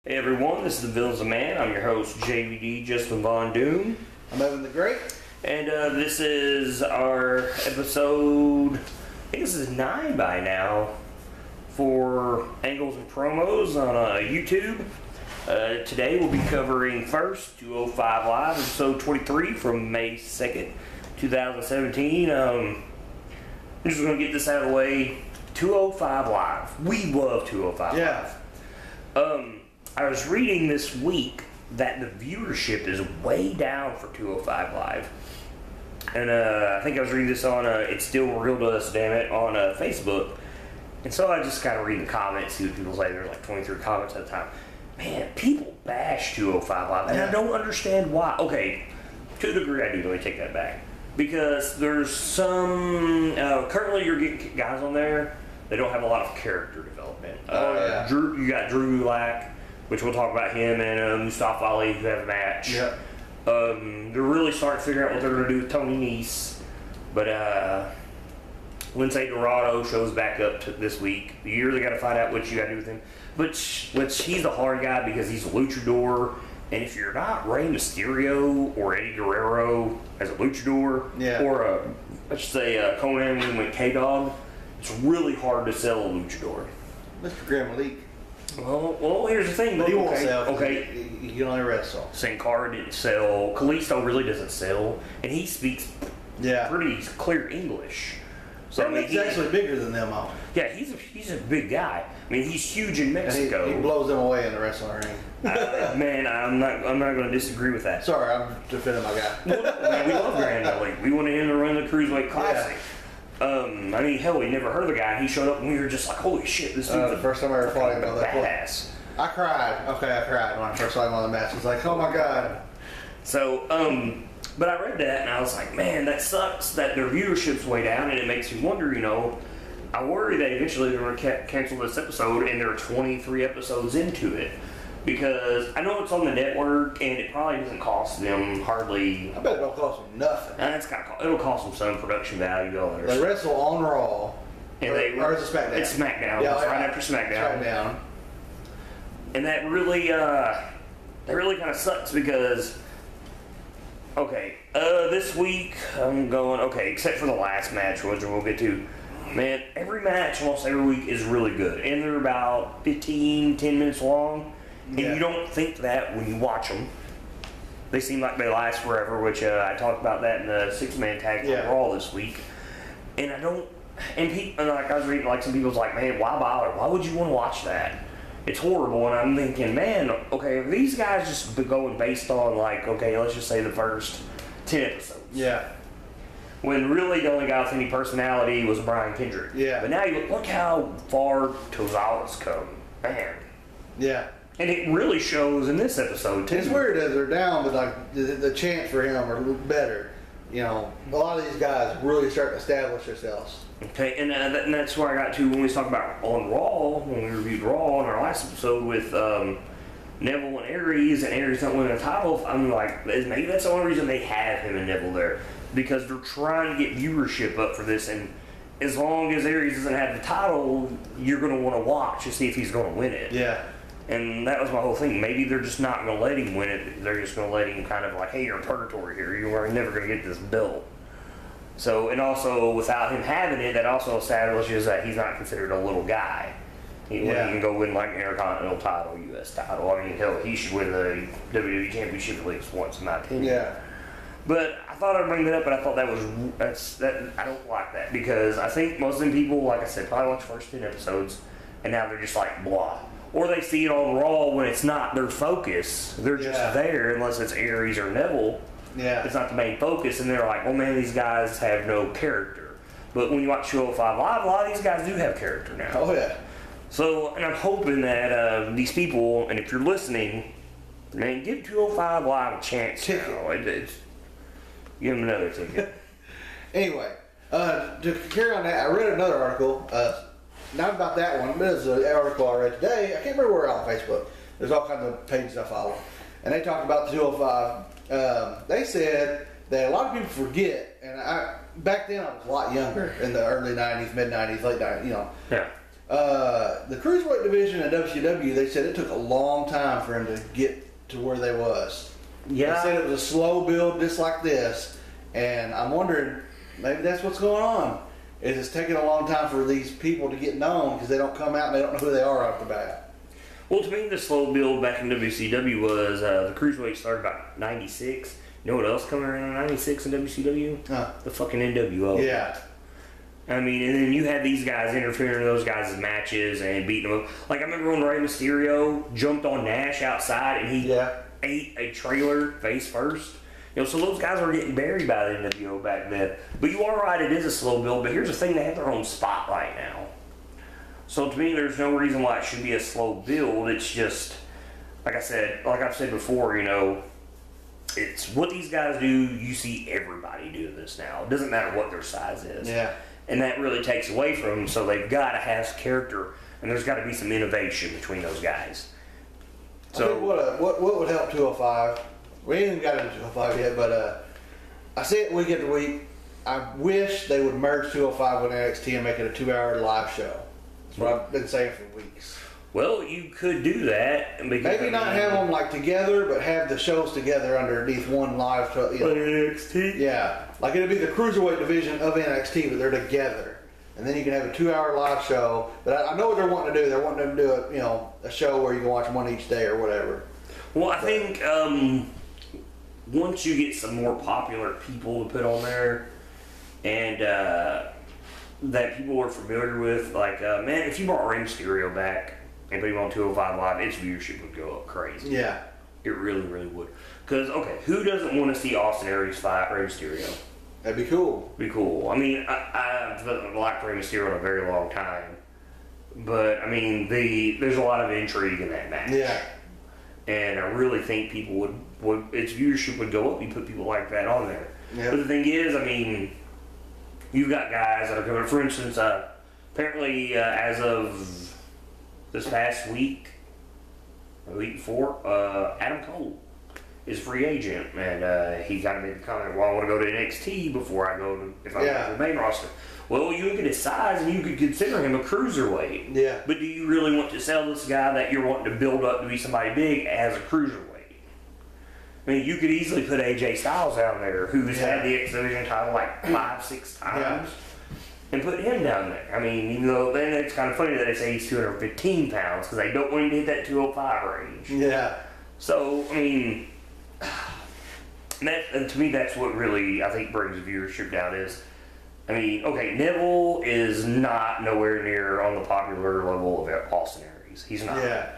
Hey everyone, this is The Villains of Man. I'm your host, JVD, Justin Von Doom. I'm Evan the Great. And this is our episode, I think this is 9 by now, for Angles and Promos on YouTube. Today we'll be covering first 205 Live, episode 23 from May 2nd, 2017. I'm just going to get this out of the way. 205 Live. We love 205 Yeah. Live. I was reading this week that the viewership is way down for 205 Live. And I think I was reading this on It's Still Real to Us, damn it, on Facebook. And so I just kind of read the comments, see what people say. There's like 23 comments at a time. Man, people bash 205 Live, and I don't understand why. Okay, to a degree I do. Let me take that back. Because there's some, currently you're getting guys on there, they don't have a lot of character development. You got Drew Gulak, which we'll talk about him, and Mustafa Ali, who have a match. Yep. They're really starting to figure out what they're going to do with Tony Nese. But Lince Dorado shows back up this week. You really got to find out what you got to do with him. Which he's a hard guy because he's a luchador. And if you're not Rey Mysterio or Eddie Guerrero as a luchador, or let's say Conan with K-Dog, it's really hard to sell a luchador. Mr. Graham Malik. Well, here's the thing. He won't sell. Okay. He can only wrestle. Sin Cara didn't sell. Kalisto really doesn't sell, and he speaks pretty clear English. So I mean, he's actually bigger than them all. Yeah, he's a big guy. I mean, he's huge in Mexico. He blows them away in the wrestling ring. Man, I'm not going to disagree with that. Sorry, I'm defending my guy. Man, we love Grand Ali. We wanted him to run the Cruiserweight Classic. I mean, hell, we never heard of the guy. He showed up and we were just like, holy shit, this dude's the first time I ever fought him, badass. I cried. Okay, I cried when I first saw him on the match. I was like, oh my god. So, but I read that and I was like, man, that sucks that their viewership's way down, and it makes me wonder, I worry that eventually they're going to cancel this episode and they're 23 episodes into it. Because I know it's on the network and it probably doesn't cost them hardly. I bet it don't cost them nothing. It'll cost them some production value. They wrestle on Raw. And or is it SmackDown? It's SmackDown. Yeah, it's right after SmackDown. And that really kind of sucks because, this week I'm going, except for the last match, which we'll get to. Man, every match almost every week is really good. And they're about 10 minutes long. And you don't think that when you watch them. They seem like they last forever, which I talked about that in the 6-man tag team Raw this week. And I was reading, like, some people's like, man, why bother? Why would you want to watch that? It's horrible. And I'm thinking, man, are these guys just going based on, like, let's just say the first 10 episodes. Yeah. When really the only guy with any personality was Brian Kendrick. Yeah. But now you look how far Tozawa's come. Man. Yeah. And it really shows in this episode, too. It's weird as they're down, but like the chance for him are better. A lot of these guys really start to establish themselves. Okay, and that's where I got to when we talked about on Raw, when we reviewed Raw in our last episode with Neville and Aries not winning a title. I'm like, maybe that's the only reason they have him and Neville there. Because they're trying to get viewership up for this, and as long as Aries doesn't have the title, you're going to want to watch to see if he's going to win it. Yeah. And that was my whole thing. Maybe they're just not going to let him win it. They're just going to let him kind of like, hey, you're in purgatory here. You are never going to get this belt. So, and also without him having it, that also establishes that he's not considered a little guy. He can go win like an Intercontinental title, U.S. title. I mean, hell, he should win the WWE Championship at least once, in my opinion. Yeah. But I thought I'd bring that up, but I thought I don't like that because I think most of them people, like I said, probably watch the first 10 episodes and now they're just like blah. Or they see it on Raw when it's not their focus. They're just there unless it's Aries or Neville. Yeah. It's not the main focus, and they're like, oh man, these guys have no character. But when you watch 205 Live, a lot of these guys do have character now. Oh yeah. So, and I'm hoping that these people, and if you're listening, man, give 205 Live a chance. Give them another ticket. Anyway, to carry on that, I read another article. Not about that one, but it's an article I read today. I can't remember where on Facebook. There's all kinds of pages I follow. And they talked about the 205. They said that a lot of people forget, and back then I was a lot younger, in the early 90s, mid 90s, late 90s, Yeah. The cruiserweight division at WCW, they said it took a long time for him to get to where they was. Yeah. They said it was a slow build just like this, and I'm wondering, maybe that's what's going on. It's taking a long time for these people to get known because they don't come out and they don't know who they are off the bat. Well, to me, the slow build back in WCW was the cruiserweight started about 96. You know what else coming around in 96 in WCW? Huh. The fucking NWO. Yeah. I mean, and then you had these guys interfering in those guys' matches and beating them up. Like, I remember when Rey Mysterio jumped on Nash outside and he ate a trailer face first. You know, so those guys were getting buried by the NWO back then. But you are right, it is a slow build. But here's the thing, they have their own spotlight now. So to me, there's no reason why it should be a slow build. It's just, like I've said before, you know, it's what these guys do. You see everybody do this now. It doesn't matter what their size is. Yeah. And that really takes away from them. So they've got to have character, and there's got to be some innovation between those guys. So I think what would help 205? We ain't even got into 205 yet, but I see it week after week. I wish they would merge 205 with NXT and make it a 2-hour live show. That's what I've been saying for weeks. Well, you could do that. Maybe not have them like together, but have the shows together underneath one live show. You know. NXT? Yeah. Like it'd be the cruiserweight division of NXT, but they're together. And then you can have a 2-hour live show. But I know what they're wanting to do. They're wanting to do a show where you can watch one each day or whatever. Well, I think once you get some more popular people to put on there, and that people are familiar with, like, man, if you brought Rey Mysterio back and put him on 205 Live, its viewership would go up crazy. Yeah. It really, really would. Because, okay, who doesn't want to see Austin Aries fight Rey Mysterio? That'd be cool. Be cool. I mean, I've liked Rey Mysterio in a very long time. But, I mean, there's a lot of intrigue in that match. Yeah. And I really think people would its viewership would go up. You put people like that on there. Yep. But the thing is, I mean, you've got guys that are coming. For instance, apparently as of this past week, or the week before, Adam Cole is a free agent, and he kind of made the comment, "Well, I want to go to NXT before I go to if I go to the main roster." Well, you look at his size, and you could consider him a cruiserweight. Yeah. But do you really want to sell this guy that you're wanting to build up to be somebody big as a cruiserweight? I mean, you could easily put AJ Styles down there, who's had the X Division title like 5-6 times, and put him down there. I mean, even though then it's kind of funny that they say he's 215 pounds because they don't want him to hit that 205 range. Yeah. So, I mean, and to me, that's what really, I think, brings viewership down is, I mean, okay, Neville is not nowhere near on the popular level of Austin Aries. He's not. Yeah.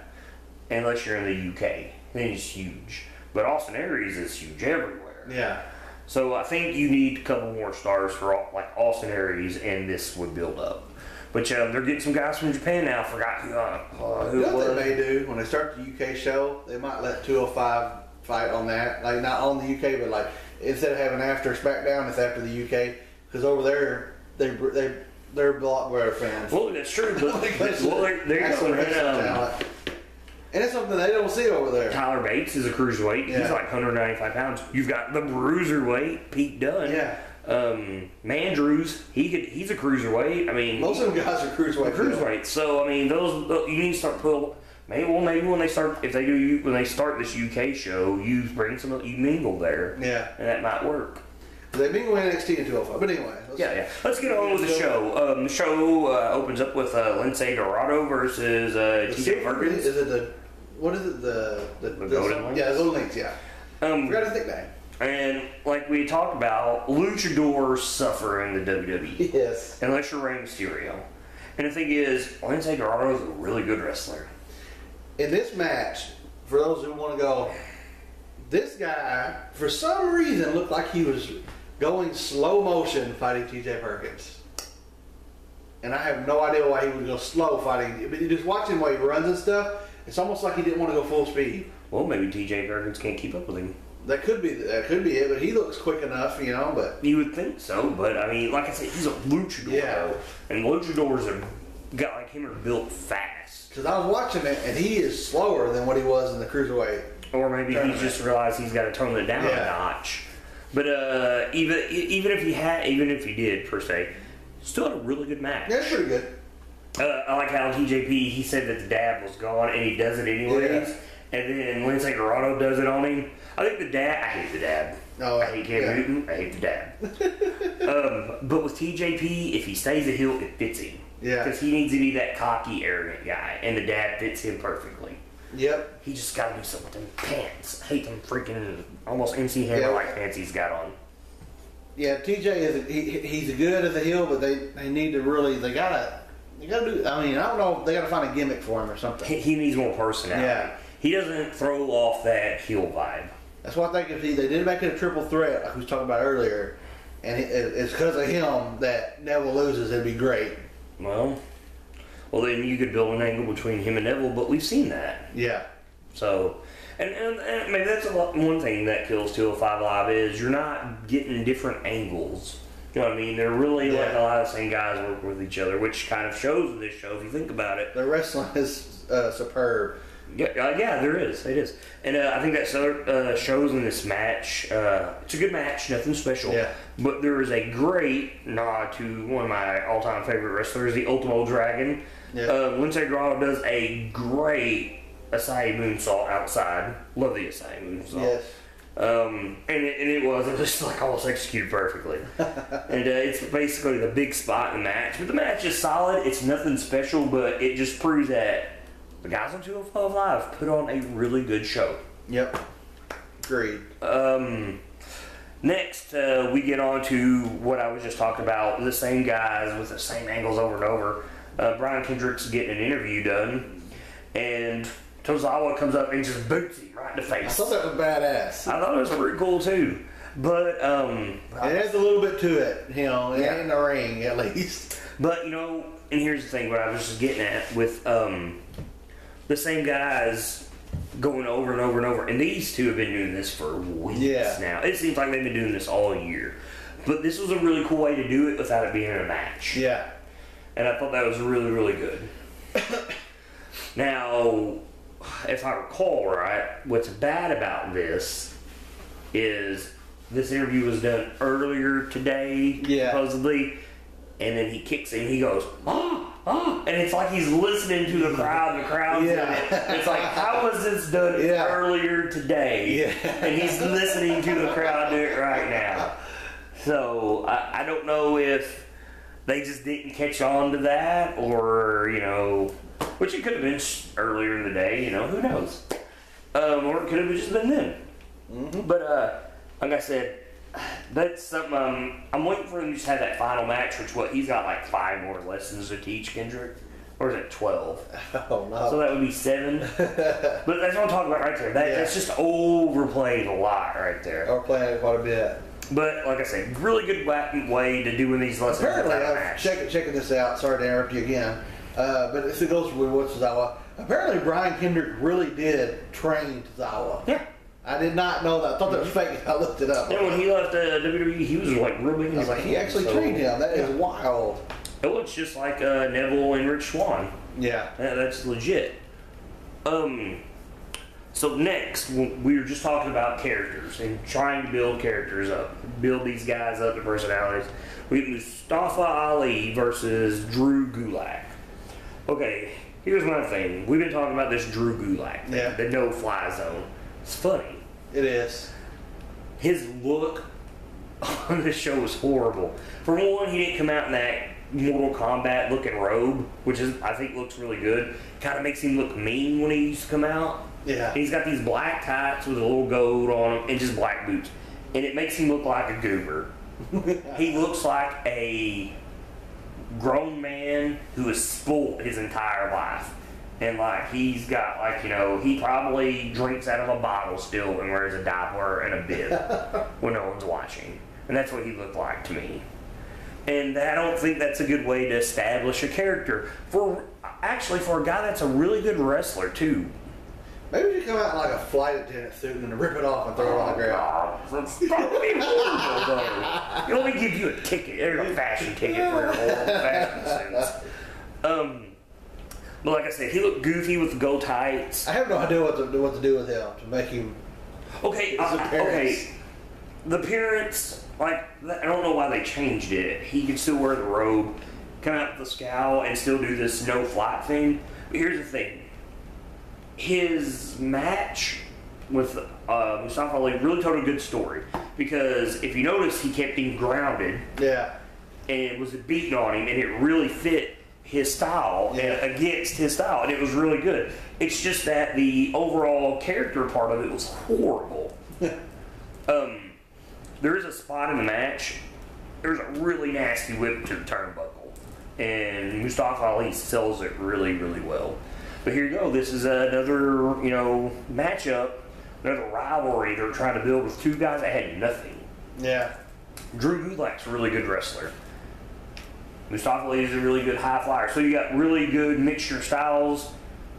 Unless you're in the UK. Then he's huge. But Austin Aries is huge everywhere. Yeah. So I think you need a couple more stars for like Austin Aries, and this would build up. But they're getting some guys from Japan now. I forgot who it was. What they may do when they start the UK show, they might let 205 fight on that. Like not on the UK, but like instead of having after SmackDown, it's after the UK. Because over there, they're Blockbuster fans. Well, that's true. But and it's something they don't see over there. Tyler Bates is a cruiserweight. He's like 195 pounds. You've got the bruiserweight, Pete Dunne. Yeah. Mandrews, he's a cruiserweight. I mean, most of them guys are cruiserweight. So I mean, those you need to start pulling. Maybe when they start this UK show, you bring you mingle there. Yeah. And that might work. They mingle NXT and 205. But anyway. Let's get on with the show. The show opens up with Lince Dorado versus TJ Perkins. Is it what is it? The Golden Links? Yeah, the Golden Links, yeah. Forgot his nickname. And like we talked about, luchadors suffer in the WWE. Yes. Unless you're Rey Mysterio. And the thing is, Lince Dorado is a really good wrestler. In this match, for those who want to go, this guy, for some reason, looked like he was going slow motion fighting TJ Perkins. And I have no idea why he would go slow fighting. But you just watch him while he runs and stuff, it's almost like he didn't want to go full speed. Well, maybe TJ Perkins can't keep up with him. That could be it, but he looks quick enough, but... You would think so, but I mean, like I said, he's a luchador. Yeah. And luchadors like him are built fast. Because I was watching it, and he is slower than what he was in the Cruiserweight. Or maybe he just realized he's got to tone it down a notch. But even if he did per se, still had a really good match. Yeah, it's pretty good. I like how TJP, he said that the dab was gone, and he does it anyways. Yeah. And then Lindsay Dorado does it on him. I think the dab, I hate the dab. Oh, I hate Cam Newton, I hate the dab. But with TJP, if he stays a heel, it fits him. Yeah. Because he needs to be that cocky, arrogant guy, and the dab fits him perfectly. Yep. He just got to do something with them pants. I hate them freaking almost MC Hammer like pants he's got on. Yeah, TJ is he's good as a heel, but they need to really they gotta do. I mean, I don't know. They gotta find a gimmick for him or something. He needs more personality. Yeah. He doesn't throw off that heel vibe. That's why I think if they did make it a triple threat, like we was talking about earlier, and it's because of him that Neville loses, it'd be great. Well, then you could build an angle between him and Neville, but we've seen that. Yeah. So, and maybe that's one thing that kills 205 Live is you're not getting different angles. You know what I mean? They're really like a lot of the same guys work with each other, which kind of shows in this show if you think about it. The wrestling is superb. Yeah, there is. It is. And I think that shows in this match. It's a good match, nothing special. Yeah. But there is a great nod to one of my all-time favorite wrestlers, the Ultimo Dragon. Yeah. Lindsay Dorado does a great Asai moonsault outside. Love the Asai moonsault. Yes. And it was just like almost executed perfectly. And it's basically the big spot in the match. But the match is solid. It's nothing special, but it just proves that the guys on 205 Live put on a really good show. Yep. Agreed. Next, we get on to what I was just talking about. The same guys with the same angles over and over. Brian Kendrick's getting an interview done. And Tozawa comes up and just boots him right in the face. I thought that was badass. I thought it was pretty cool too. But, it has a little bit to it, in the ring at least. But, and here's the thing, what I was just getting at with the same guys going over and over and over. And these two have been doing this for weeks now. It seems like they've been doing this all year. But this was a really cool way to do it without it being in a match. Yeah. And I thought that was really, really good. Now, if I recall right, what's bad about this is this interview was done earlier today, supposedly, and then he kicks in, he goes, and it's like he's listening to the crowd, and the crowd's in it. It's like, how was this done earlier today? And he's listening to the crowd do it right now. So, I don't know if they just didn't catch on to that, or, which it could have been earlier in the day, who knows? Or it could have just been then. Mm-hmm. But, like I said, that's something I'm waiting for him to just have that final match, which he's got like 5 more lessons to teach Kendrick. Or is it 12? Oh, no. So that would be 7. But that's what I'm talking about right there. That's just overplayed a lot right there. Overplaying it quite a bit. But, like I said, really good way to doing these lessons. Apparently, I'm checking this out. Sorry to interrupt you again. But if it goes with Tozawa, apparently Brian Kendrick really did train Tozawa. Yeah. I did not know that. I thought that was fake. I looked it up. Yeah, when he left WWE, he was like really. I was like, he actually trained him. That is wild. It looks just like Neville and Rich Swann. Yeah. That's legit. So next, we were just talking about characters and trying to build characters up, build these guys up to personalities. We have Mustafa Ali versus Drew Gulak. Okay, here's my thing. We've been talking about this Drew Gulak, the no-fly zone. It's funny. It is. His look on this show was horrible. For one, he didn't come out in that Mortal Kombat looking robe, which I think looks really good. Kind of makes him look mean when he used to come out. Yeah. He's got these black tights with a little gold on them and just black boots. And it makes him look like a goober. He looks like a grown man who has spoiled his entire life. And he's got he probably drinks out of a bottle still and wears a diaper and a bib when no one's watching. And that's what he looked like to me. And I don't think that's a good way to establish a character. For a guy that's a really good wrestler too. Maybe you come out in like a flight attendant suit and then rip it off and throw it on the ground. That's probably horrible, though. You only give you a ticket. There's a fashion ticket for your whole fashion suits. But like I said, he looked goofy with the gold tights. I have no idea what to do with him to make him. Okay, the appearance, I don't know why they changed it. He could still wear the robe. come out with a scowl and still do this no flight thing. But here's the thing. His match with Mustafa Ali really told a good story. Because if you notice, he kept him grounded. Yeah. And was beating on him, and it really fit his style and against his style, and it was really good. It's just that the overall character part of it was horrible. There is a spot in the match. There's a really nasty whip to the turnbuckle, and Mustafa Ali sells it really, really well. But here you go. This is another, matchup, another rivalry they're trying to build with two guys that had nothing. Yeah. Drew Gulak's a really good wrestler. Mustafa Ali is a really good high flyer. So you got really good mixture styles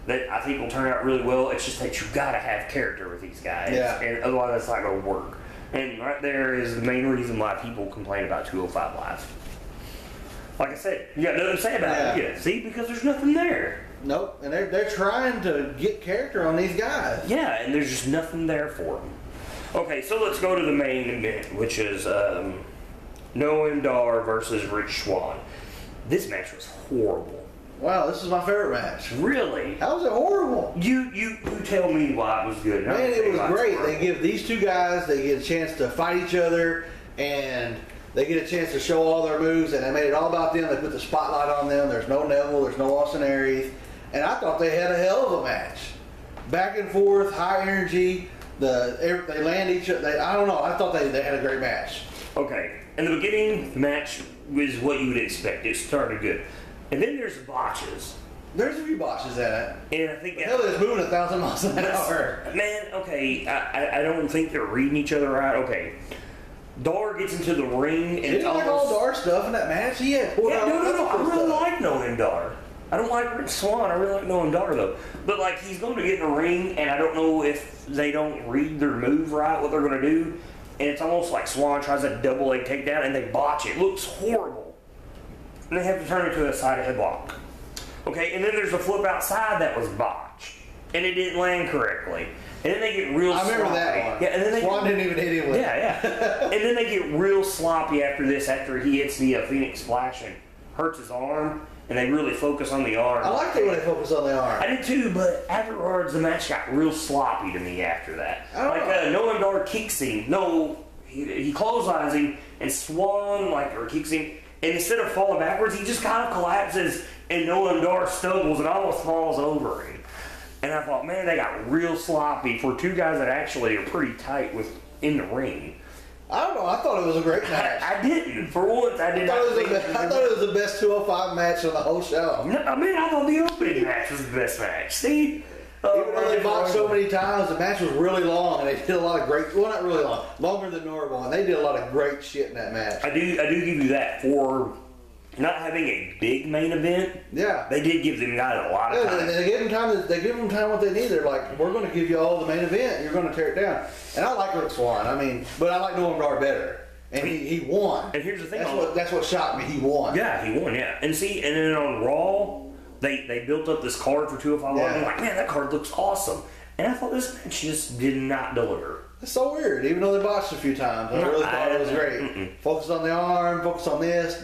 that I think will turn out really well. It's just that you've got to have character with these guys. Yeah. And otherwise it's not going to work. And right there is the main reason why people complain about 205 Live. Like I said, you got nothing to say about it. Yeah. See, because there's nothing there. Nope. And they're trying to get character on these guys. Yeah, and there's just nothing there for them. Okay, so let's go to the main event, which is Noam Dar versus Rich Swann. This match was horrible. Wow, this is my favorite match. Really? How was it horrible? You tell me why it was good. Man, it was great. They give these two guys, they get a chance to fight each other, and they get a chance to show all their moves, and they made it all about them. They put the spotlight on them. There's no Neville, there's no Austin Aries, and I thought they had a hell of a match. Back and forth, high energy. They land each other. I don't know. I thought they had a great match. Okay. In the beginning, the match was what you would expect. It started good. And then there's botches. There's a few botches in it. And I think... Hell, it's moving 1,000 miles an hour. Man, okay. I don't think they're reading each other right. Okay. Dar gets into the ring and Didn't you like all Dar stuff in that match? He had no. I really like Noam Dar. I don't like Rich Swann. I really like Noam Dar, though. But, he's going to get in the ring, and I don't know if they don't read their move right, what they're going to do. And it's almost like Swann tries a double leg takedown, and they botch it. It looks horrible. And they have to turn it to a side headlock. Okay, and then there's a flip outside that was botched. And it didn't land correctly. And then they get real sloppy. I remember that one. Yeah, and then Swann didn't even hit him with it. Yeah. And then they get real sloppy after this, after he hits the Phoenix Splash and hurts his arm. And they really focus on the arm. I liked it when they focused on the arm. I did too, but afterwards the match got real sloppy to me after that. Noam Dar kicks him. No, he clotheslines him and Swann or kicks him. And instead of falling backwards, he just kind of collapses and Noam Dar stumbles and almost falls over him. And I thought, man, they got real sloppy for two guys that actually are pretty tight in the ring. I don't know. I thought it was a great match. I didn't. For once, I did not think I thought it was the best 205 match on the whole show. No, I thought the opening match was the best match. See? Even though they fought so many times, the match was really long, and they did a lot of great... Well, not really long. Longer than normal, and they did a lot of great shit in that match. I do give you that for not having a big main event. Yeah. They did give them guys a lot of time. They give them time. They give them time what they need. They're like, we're going to give you all the main event. You're going to tear it down. And I like Rich Swann. But I like Noam Dar better. And he won. And here's the thing. That's what shocked me. He won. Yeah, he won, yeah. And see, and then on Raw, they built up this card for 205 Live. I'm like, man, that card looks awesome. And I thought this match just did not deliver. It's so weird. Even though they botched a few times, I really thought it was great. Focus on the arm, focus on this.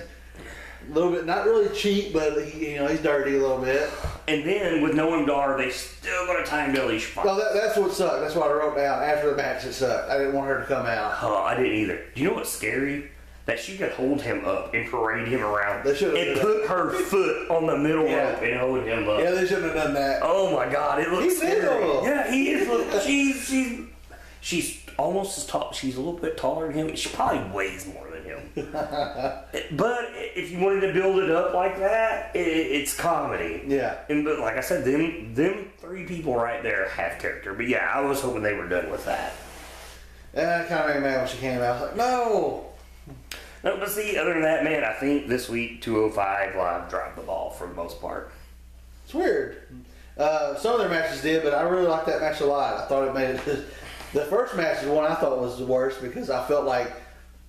A little bit, not really cheap, but he's dirty a little bit. And then with Noam Dar, they still got a time delay spot. Well, that's what sucked. That's what I wrote down after the match. It sucked. I didn't want her to come out. Oh, I didn't either. Do you know what's scary? That she could hold him up and parade him around and put her foot on the middle rope and hold him up. Yeah, they shouldn't have done that. Oh my God, it looks scary. Little. Yeah, he is. She's almost as tall. She's a little bit taller than him. She probably weighs more than him. But if you wanted to build it up like that, it's comedy. Yeah. But like I said, them three people right there have character. But yeah, I was hoping they were done with that. Yeah, I kind of made me mad when she came out. I was like, no. No, but see, other than that, man, I think this week 205 Live dropped the ball for the most part. It's weird. Some of their matches did, but I really liked that match a lot. I thought it made it. The first match is the one I thought was the worst because I felt like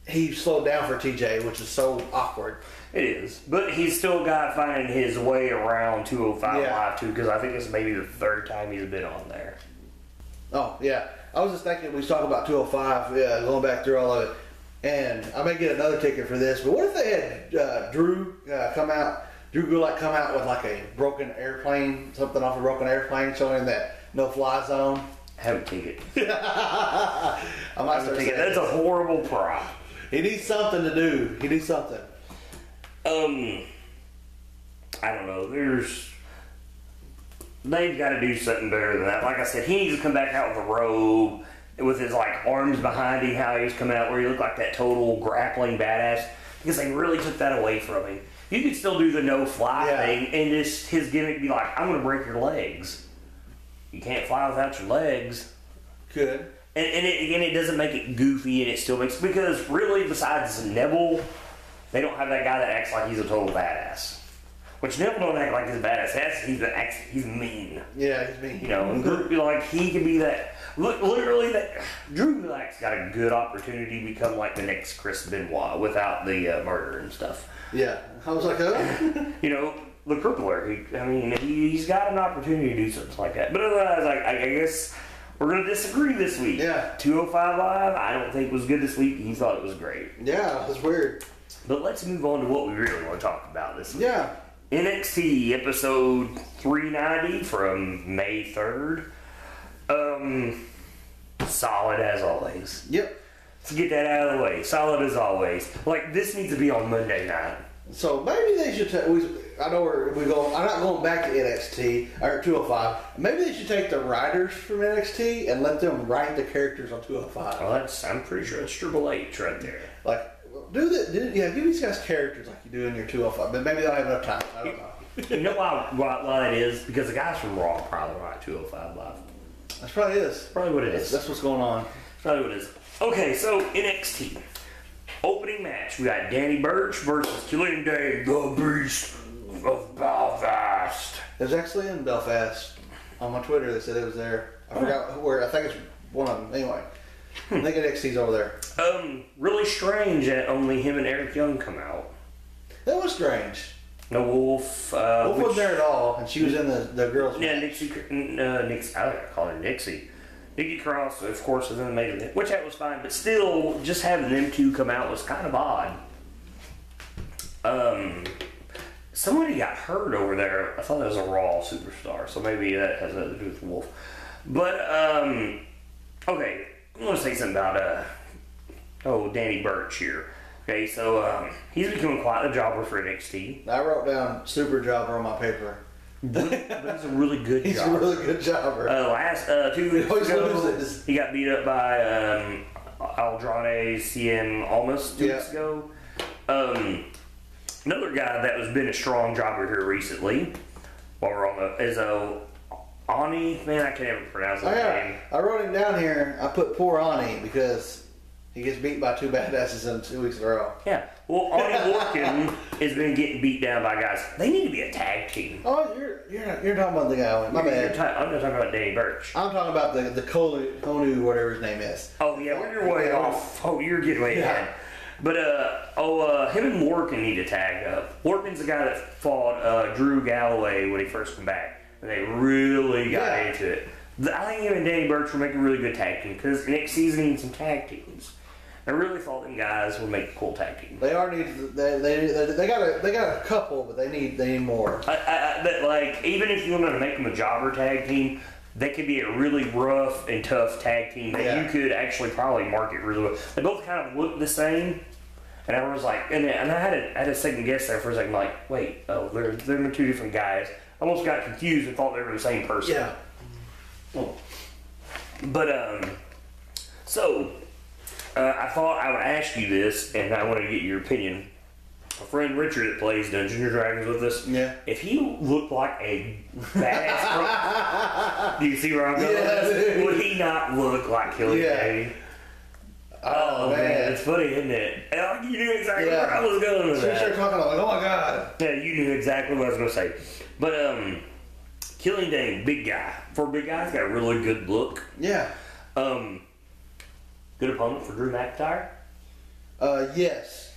he slowed down for TJ, which is so awkward. It is, but he's still got finding his way around 205 Live too, because I think it's maybe the third time he's been on there. Oh yeah, I was just thinking we was talking about 205, going back through all of it. and I may get another ticket for this. But what if they had Drew Gulak come out with like a broken airplane, something off a broken airplane, showing that no fly zone? Have a ticket. I might start saying That's a horrible prop. he needs something to do. He needs something. I don't know. They've got to do something better than that. Like I said, he needs to come back out with a robe with his like arms behind him. How he's coming out, where he looked like that total grappling badass. Because they really took that away from him. You could still do the no fly thing, and just his gimmick be like, "I'm going to break your legs. You can't fly without your legs." Good. And it doesn't make it goofy, and it still makes, because really, besides Neville, they don't have that guy that acts like he's a total badass. Which Neville don't act like he's a badass. He's mean. Yeah, he's mean. You know, like he can be that. Literally, that Drew Gulak's got a good opportunity to become like the next Chris Benoit without the murder and stuff. Yeah, I was like, oh. You know, the crippler. He's got an opportunity to do something like that. But otherwise, I guess we're going to disagree this week. Yeah. 205 Live, I don't think was good this week. He thought it was great. Yeah, it's weird. But let's move on to what we really want to talk about this week. Yeah. NXT episode 390 from May 3rd. Solid as always. Yep. Let's get that out of the way. Solid as always. Like, this needs to be on Monday night. So maybe they should. I know we go. I'm not going back to NXT or 205. Maybe they should take the writers from NXT and let them write the characters on 205. Well, I'm pretty sure it's Triple H right there. Like, give these guys characters like you do in your 205. But maybe they don't have enough time. I don't know. You know why that is? Because the guys from Raw probably write 205 Live. That's probably is. Probably what it is. That's what's going on. Probably what it is. Okay, so NXT. Opening match. We got Danny Burch versus Killian Dane, the Beast of Belfast. It was actually in Belfast. On my Twitter, they said it was there. I forgot where. I think it's one of them. Anyway, I think NXT's over there. Really strange that only him and Eric Young come out. That was strange. No Wolf. Wolf wasn't there at all, and she was in the girls' Yeah, match. Nixie. I don't call her Nixie. Nikki Cross, of course, was in the main event, which that was fine, but still, just having them two come out was kind of odd. Somebody got hurt over there. I thought it was a Raw superstar, so maybe that has nothing to do with Wolf. But, okay, I want to say something about, Danny Burch here. Okay, so, he's becoming quite the jobber for NXT. I wrote down super jobber on my paper. But he's a really good He's jobber. a really good jobber. Last 2 weeks always ago, loses. he got beat up by Aldrade Cien almost 2 weeks ago. Another guy that has been a strong jobber here recently, while we're on is Ani. Man, I can't even pronounce his name. I wrote him down here. I put poor Ani because he gets beat by two badasses in 2 weeks in a row. Yeah. Well, Ani Lorcan has been getting beat down by guys. They need to be a tag team. Oh, you're talking about the guy. My bad. I'm not talking about Danny Burch. I'm talking about the Konu, whatever his name is. Oh yeah, you're way off. Oh, you're getting way ahead. But him and Lorcan need to tag up. Lorcan's the guy that fought Drew Galloway when he first came back, and they really got into it. I think him and Danny Burch will make a really good tag team because next season needs some tag teams. I really thought them guys would make a cool tag team. They got a couple, but they need more. Like even if you wanted to make them a jobber tag team, they could be a really rough and tough tag team that you could actually probably market really well. They both kind of look the same, and I was like, and I had a second guess there for a second, like, wait, they're two different guys. I almost got confused and thought they were the same person. Yeah. But so. I thought I would ask you this, and I wanted to get your opinion. A friend Richard that plays Dungeons and Dragons with us. Yeah. If he looked like a badass, do you see where I'm going? Yeah, Would he not look like Killian Dane? Oh man, it's funny, isn't it? And you knew exactly where I was going with that. You started talking like, oh my god. Yeah, you knew exactly what I was going to say. But Killian Dane, big guy. For a big guy, he's got a really good look. Yeah. Good opponent for Drew McIntyre? Yes.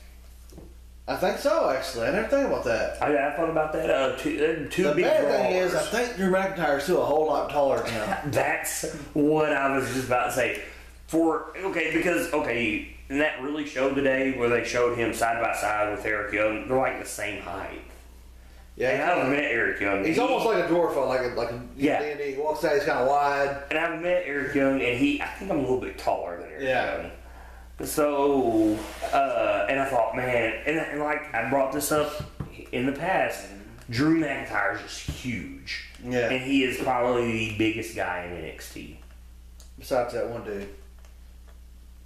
I think so, actually. I never think about that. I thought about that. Two the big bad drawers. thing is, I think Drew McIntyre is still a whole lot taller than him. That's what I was just about to say. Because and that really showed today where they showed him side by side with Eric Young. They're like the same height. Yeah, and I've met Eric Young. He's almost like a dwarf, like a D&D. He walks out, he's kind of wide. And I've met Eric Young, and I think I'm a little bit taller than Eric Young. So, and I thought, man, and like I brought this up in the past, Drew McIntyre is just huge. Yeah. And he is probably the biggest guy in NXT. Besides that one dude.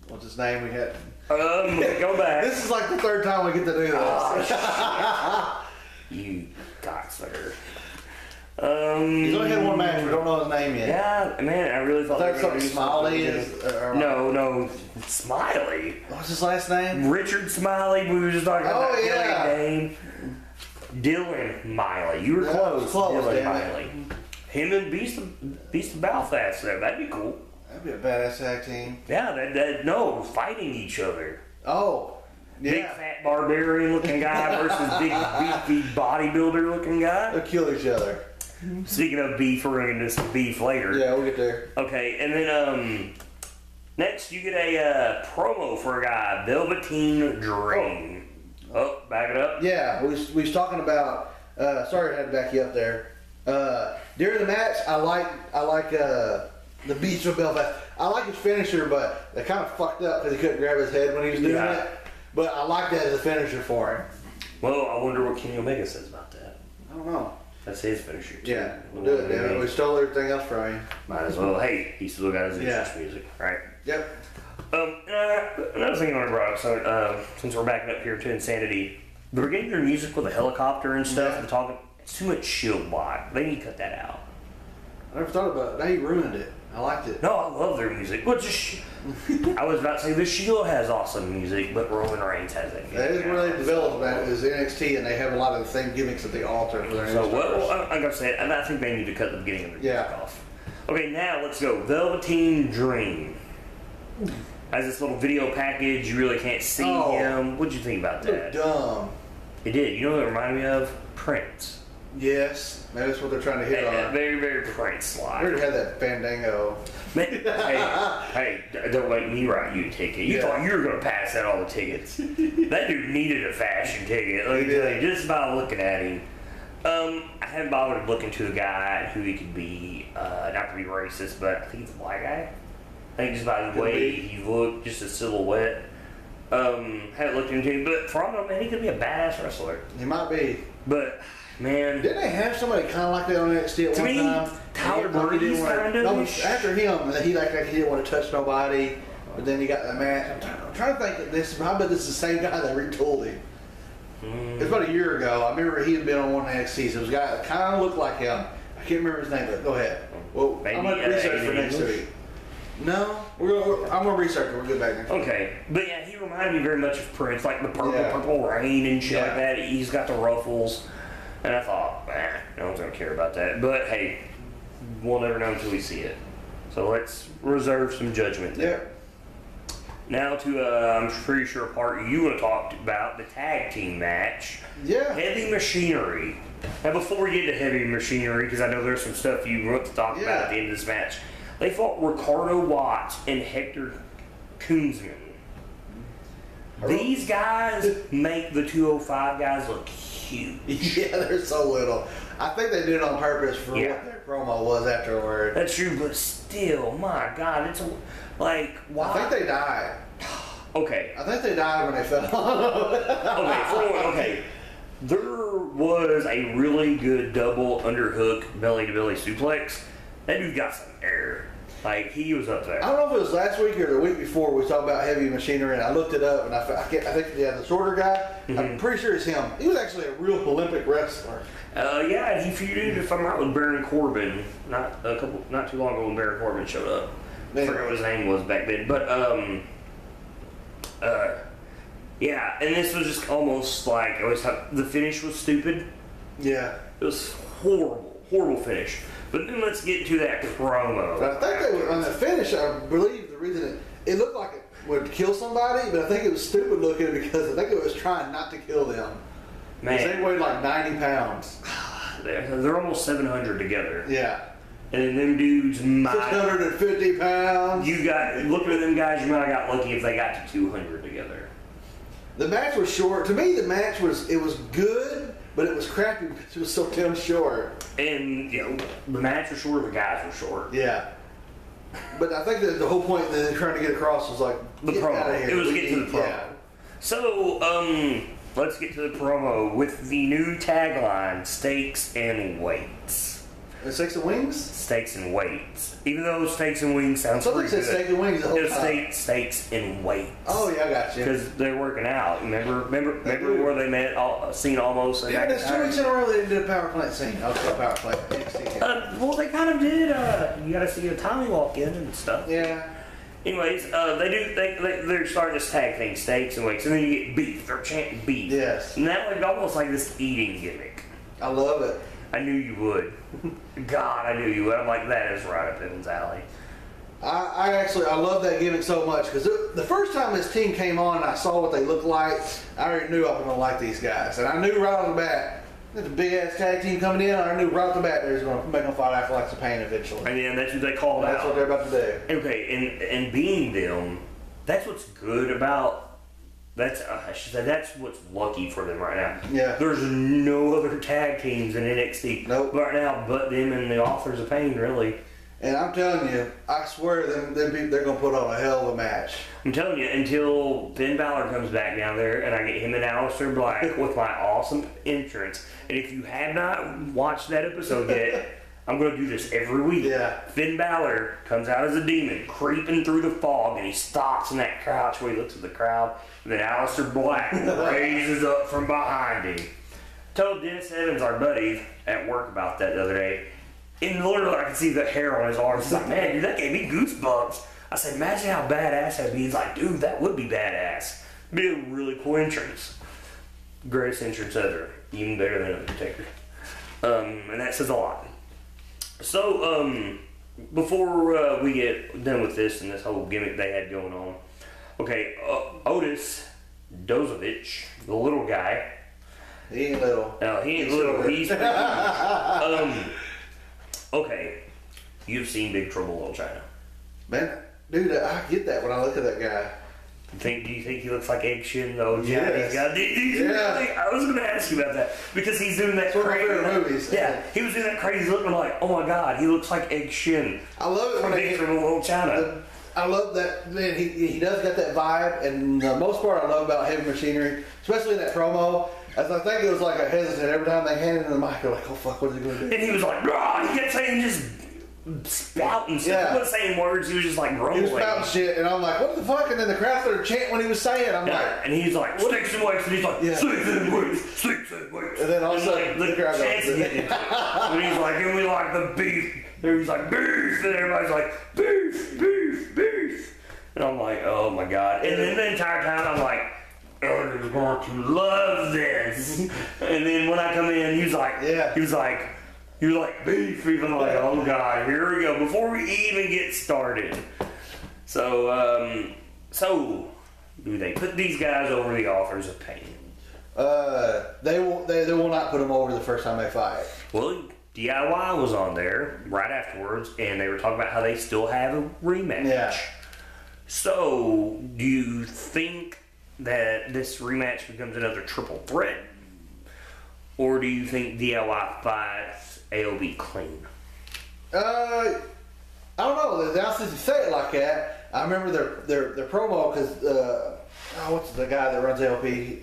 What's his name? We had. Go back. This is like the third time we get to do this. Oh, you cocksucker. He's only had one match. We don't know his name yet. Yeah, man, I really thought That's something Smiley is. No, Smiley. What's his last name? Richard Smiley. We were just talking about Oh, that name. Dylan Miley. You were close. Dylan Miley. Him and Beast of Belfast there. That'd be cool. That'd be a badass tag team. Yeah, no, fighting each other. Oh, yeah. Big fat barbarian looking guy versus big beefy bodybuilder looking guy. They'll kill each other. Speaking of beef, we're going to do some beef later. Yeah, we'll get there. Okay, and then next you get a promo for a guy, Velveteen Dream. Oh, back it up. Yeah, we was talking about. Sorry, I had to back you up there. During the match, I like the Beast of Belfast. I like his finisher, but they kind of fucked up because he couldn't grab his head when he was doing it. But I like that as a finisher for him. Well, I wonder what Kenny Omega says about that. I don't know. That's his finisher too. Yeah, we'll do it, damn it. We stole everything else from him. Might as well. Hey, he still got his entrance music, right? Yep. Another thing I want to bring up, so since we're backing up here to Insanity, they're getting their music with a helicopter and stuff and talking. It's too much Shield block. They need to cut that out. I never thought about it. Now you ruined it. I liked it. No, I love their music. Well, I was about to say the Shield has awesome music, but Roman Reigns has that music. That is where they developed that is NXT, and they have a lot of the same gimmicks that they alter for their So, well, I'm gonna say it, and I think they need to cut the beginning of their music off. Okay, now let's go. Velveteen Dream. Has this little video package. You really can't see him. What'd you think about that? Dumb. It did. You know what it reminded me of? Prince. Yes, maybe that's what they're trying to hit on. Very, very Prince-like. We already had that Fandango. Man, hey, don't make me write you a ticket. You thought you were going to pass out all the tickets. That dude needed a fashion ticket. Let me tell you, just by looking at him. I haven't bothered looking to the guy who he could be, not to be racist, but I think he's a white guy. I think just by the way he looked, just a silhouette. Haven't looked into him, but for all I know, man, he could be a badass wrestler. He might be. But, man. Didn't they have somebody kind of like that on NXT at one time? Tyler Breeze kind of. No, after him, he like he didn't want to touch nobody. But then he got the match. I'm trying to think of this. I bet this is the same guy that retooled him. It was about a year ago. I remember he had been on one NXT. So it was a guy that kind of looked like him. I can't remember his name, but go ahead. Well, I'm going to research for next week. No, I'm going to research it. We'll get back next week. Okay. But yeah, he reminded me very much of Prince, like the purple rain and shit like that. He's got the ruffles. And I thought, no one's going to care about that. But hey, we'll never know until we see it. So let's reserve some judgment there. Now to, I'm pretty sure a part you want to talk about, the tag team match. Yeah. Heavy Machinery. Now before we get to Heavy Machinery, because I know there's some stuff you want to talk about at the end of this match, they fought Ricardo Watts and Hector Kunzman. These guys make the 205 guys look huge. Yeah, they're so little. I think they did it on purpose for what their promo was afterward. That's true, but still, my God, it's like, why? I think they died. Okay. I think they died when they fell on. Okay. There was a really good double underhook belly-to-belly suplex. That dude got some air. Like, he was up there. I don't know if it was last week or the week before we talked about Heavy Machinery, and I looked it up, and I think the shorter guy, I'm pretty sure it's him. He was actually a real Olympic wrestler. Yeah, he feuded, if I'm not, with Baron Corbin. Not too long ago when Baron Corbin showed up. I forgot what his name was back then. But, yeah, and this was just almost like, I always thought the finish was stupid. Yeah. It was horrible finish. But then let's get to that promo. But I think on the finish, I believe the reason it looked like it would kill somebody, but I think it was stupid looking because I think it was trying not to kill them. Man. They weighed like 90 pounds. They're almost 700 together. Yeah. And then them dudes might. 650 pounds. You got looking at them guys. You might have got lucky if they got to 200 together. The match was short. To me, the match was good, but it was crappy because it was so damn short. And the match was short. The guys were short. Yeah. But I think that the whole point that they're trying to get across was like The get promo. out of here. It was get to the promo. Yeah. So, let's get to the promo with the new tagline: Steaks and Weights. The Steaks and Wings? Steaks and Weights. Even though Steaks and Wings sounds Somebody pretty said good. Steak and Wings the whole It was time. Steaks and Weights. Oh yeah, I got you. Because they're working out. Remember where they met? Seen almost. And Yeah, there's 2 weeks in a row they didn't do a power plant scene. Okay, power plant. NXT. well, they kind of did. You got to see a Tommy walk in and stuff. Yeah. Anyways, they're starting this tag thing, Steaks and Weights, and then you get beef. They're chanting beef. Yes. And that was almost like this eating gimmick. I love it. I knew you would. God, I knew you would. I'm like, that is right up Evan's alley. I love that gimmick so much because the first time this team came on and I saw what they looked like, I already knew I was going to like these guys. And I knew right off the bat, there's a big ass tag team coming in, and I knew right off the bat they was going to make them fight Acolytes of Pain eventually. And then that's what they called That's out. what they're about to do. Okay, and being them, that's what's good about. I should say that's what's lucky for them right now. Yeah. There's no other tag teams in NXT Nope. right now but them and the Authors of Pain, really. And I'm telling you, I swear they're going to put on a hell of a match. I'm telling you, until Finn Balor comes back down there and I get him and Aleister Black with my awesome entrance. And if you have not watched that episode yet, I'm going to do this every week. Yeah. Finn Balor comes out as a demon, creeping through the fog, and he stops in that crouch where he looks at the crowd. And then Aleister Black raises up from behind him. Told Dennis Evans, our buddy, at work about that the other day. And literally, I could see the hair on his arms. He's like, man, dude, that gave me goosebumps. I said, imagine how badass that'd be. He's like, dude, that would be badass. Be a really cool entrance. Greatest entrance ever. Even better than Undertaker. And that says a lot. So, before we get done with this and this whole gimmick they had going on, okay, Otis Dozovich, the little guy. He ain't little. No, he ain't little. He's pretty huge. Okay, you've seen Big Trouble in Little China. Man, dude, I get that when I look at that guy. Do you think he looks like Egg Shin, though? Yes. Yeah. I was going to ask you about that because he's doing that It's one of my crazy. favorite movies. Yeah, he was doing that crazy look. I'm like, oh my god, he looks like Egg Shin I love it from when Big they Trouble in Little China. I love that, man, he does got that vibe, and the most part I love about Heavy Machinery, especially in that promo, as I think it was like a hesitant every time they handed him the mic, they're like, oh fuck, what is he going to do? And he was like, rah! He kept saying just spouting stuff. Yeah. He wasn't saying words, he was just like He grumbling. was spouting shit, and I'm like, what the fuck? And then the crowd started chanting when he was saying, I'm Yeah, like, and he's like, sticks and weights, and he's like, Yeah. sticks and weights, sticks and weights. And then all of a And, sudden, like, the crowd goes, chants get into it. And he's like, and we like the beef. And he's like, beef. And everybody's like, beef, beef, beef. And I'm like, oh my god. And then the entire time I'm like, Elder's going to love this. And then when I come in, he was like, beef. Even like, oh god, here we go. Before we even get started. So, do they put these guys over the Authors of Pain? they will not put him over the first time they fight. Well, DIY was on there right afterwards, and they were talking about how they still have a rematch. Yeah. So, do you think that this rematch becomes another triple threat? Or do you think DIY fights AOB clean? I don't know. Now since you say it like that, I remember their promo because what's the guy that runs LP?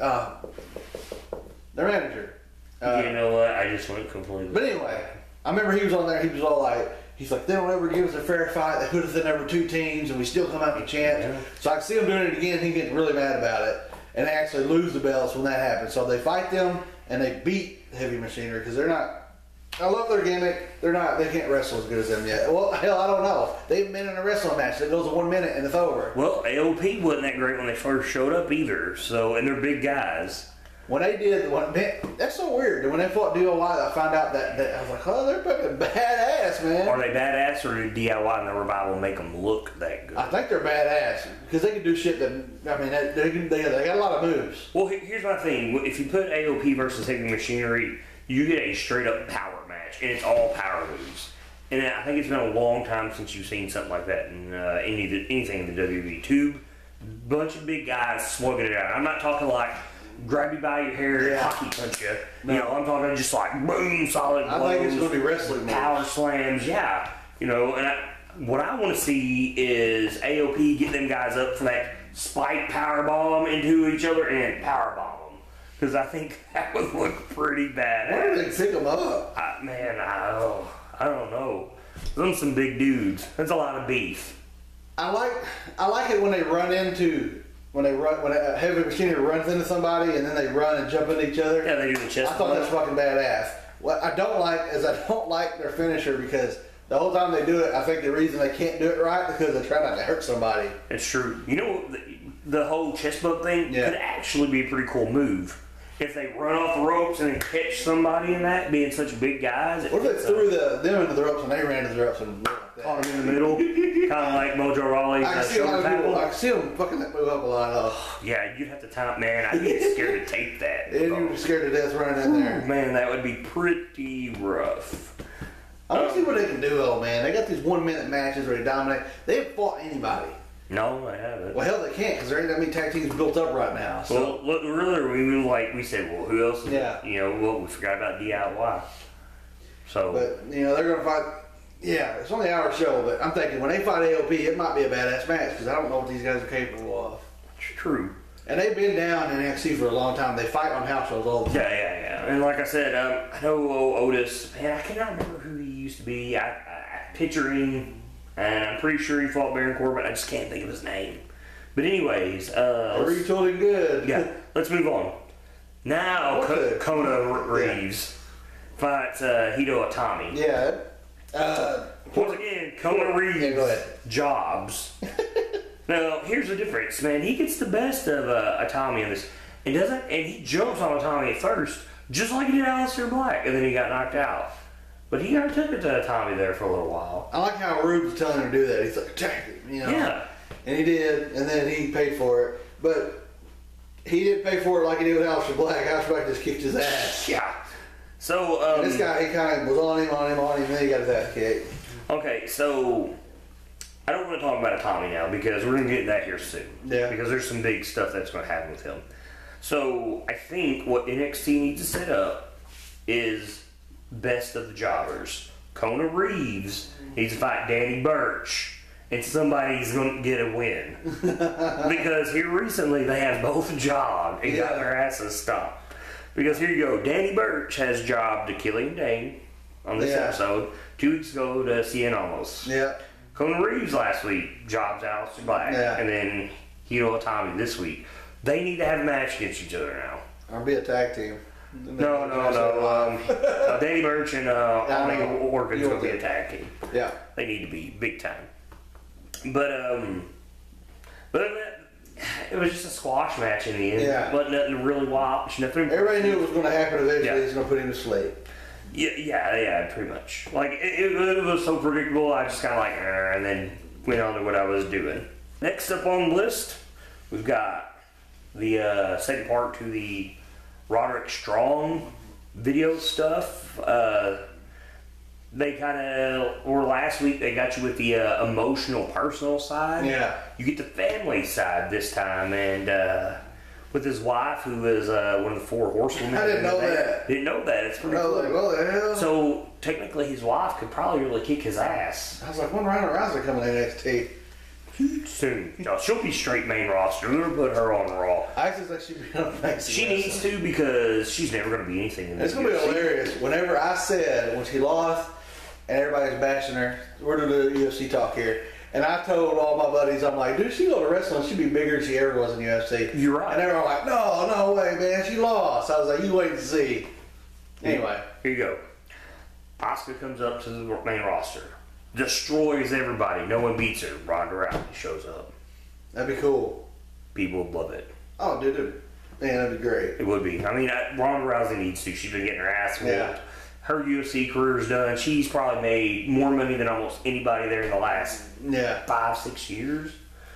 Their manager. You know what? I just went completely. But anyway, I remember he was on there. He was all like, he's like, they don't ever give us a fair fight. They put us in over 2 teams, and we still come out to chant. Yeah. So I can see him doing it again. He gets really mad about it, and they actually lose the belts when that happens. So they fight them, and they beat Heavy Machinery because they're not. I love their gimmick. They're not. They can't wrestle as good as them yet. Well, hell, I don't know. They haven't been in a wrestling match that goes 1 minute and it's over. Well, AOP wasn't that great when they first showed up either. So, and they're big guys. When they did, that's so weird. When they fought DIY, I found out that I was like, oh, they're fucking badass, man. Are they badass, or did DIY and the Revival make them look that good? I think they're badass because they can do shit that, I mean, they got a lot of moves. Well, here's my thing. If you put AOP versus Heavy Machinery, you get a straight up power match, and it's all power moves. And I think it's been a long time since you've seen something like that in anything in the WWE. Two bunch of big guys slugging it out. I'm not talking like grab you by your hair and hockey punch you. No. You know, I'm talking just like boom, solid blows. I think it's going to be wrestling. Power slams, yeah. You know, and what I want to see is AOP get them guys up for that spike power bomb into each other and power bomb them. Because I think that would look pretty bad. Where do they pick them up? Man, I don't know. Them some big dudes. That's a lot of beef. I like it when they run into when a heavy machinery runs into somebody and then they run and jump into each other. Yeah, they do the chest. I thought that's fucking badass. What I don't like their finisher because the whole time they do it, I think the reason they can't do it right is because they try not to hurt somebody. It's true. You know, the whole chest bump thing could actually be a pretty cool move. If they run off the ropes and then catch somebody in that, being such big guys. What if they threw them into the ropes and they ran to the ropes and caught them in the middle, kind of like Mojo Rawley's shoulder tackle? I can see them fucking that move up a lot. Yeah, you'd have to time. Man, I'd be scared to take that. Yeah, you'd be scared to death running in there. Man, that would be pretty rough. I want to see what they can do, though, man. They got these 1 minute matches where they dominate. They haven't fought anybody. No, I haven't. Well, hell, they can't because there ain't that many tag teams built up right now. So. Well, look, really, we said, well, who else? You know, well, we forgot about DIY. So, but you know, they're gonna fight. Yeah, it's only an hour show, but I'm thinking when they fight AOP, it might be a badass match because I don't know what these guys are capable of. True. And they've been down in NXT for a long time. They fight on house shows all the time. Yeah. And like I said, I know Otis. Man, I cannot remember who he used to be. I picture him. And I'm pretty sure he fought Baron Corbin. I just can't think of his name. But anyways, you told him good. Yeah, let's move on. Now, Kona Reeves fights Hito Itami. Yeah. Once again, Kona Reeves jobs. Now, here's the difference, man. He gets the best of Itami in this, and he jumps on Itami at first, just like he did Aleister Black, and then he got knocked out. But he kind of took it to Tommy there for a little while. I like how Rude was telling him to do that. He's like, attack it, you know. Yeah. And he did, and then he paid for it. But he didn't pay for it like he did with Aleister Black. Aleister Black just kicked his ass. Yeah. So, this guy, he kind of was on him, and then he got his ass kicked. Okay, so I don't want to talk about Tommy now because we're going to get that here soon. Yeah. Because there's some big stuff that's going to happen with him. So, I think what NXT needs to set up is best of the jobbers. Kona Reeves needs to fight Danny Burch, and somebody's going to get a win. Because here recently they have both jobbed and got their asses stomped. Because here you go, Danny Burch has jobbed to Killian Dane on this episode. 2 weeks ago to Cien Almas. Yeah. Kona Reeves last week jobs Aleister Black, and then Hito Itami this week. They need to have a match against each other now. Or be a tag team. No. Danny Burch and Omega Organs going to be a tag team. Yeah. They need to be big time. But it was just a squash match in the end. Yeah. Wasn't nothing to really watch. Nothing. Everybody knew it was going to happen eventually. He's going to put him to sleep. Yeah, pretty much. Like, it was so predictable, I just kind of like, and then went on to what I was doing. Next up on the list, we've got the second part to the Roderick Strong video stuff. They kind of, or last week, they got you with the emotional, personal side. Yeah. You get the family side this time, and with his wife, who is one of the 4 horsewomen. I didn't know that. Didn't know that. It's pretty cool. Like, what the hell? So, technically, his wife could probably really kick his ass. I was like, when Ronda Rousey coming to NXT? Soon. No, she'll be straight main roster. We're going to put her on Raw. I just think she'd be on the She needs to because she's never going to be anything in this. It's going to be hilarious. Whenever I said, when she lost, and everybody's bashing her, we're doing the UFC talk here. And I told all my buddies, I'm like, dude, she go to wrestling, she'd be bigger than she ever was in UFC. You're right. And they were like, no way, man, she lost. I was like, you wait and see. Anyway. Here you go. Asuka comes up to the main roster. Destroys everybody. No one beats her. Ronda Rousey shows up. That'd be cool. People would love it. Oh, dude. Man, that'd be great. It would be. I mean, Ronda Rousey needs to. She's been getting her ass whooped. Yeah. Her UFC career's done. She's probably made more money than almost anybody there in the last 5-6 years.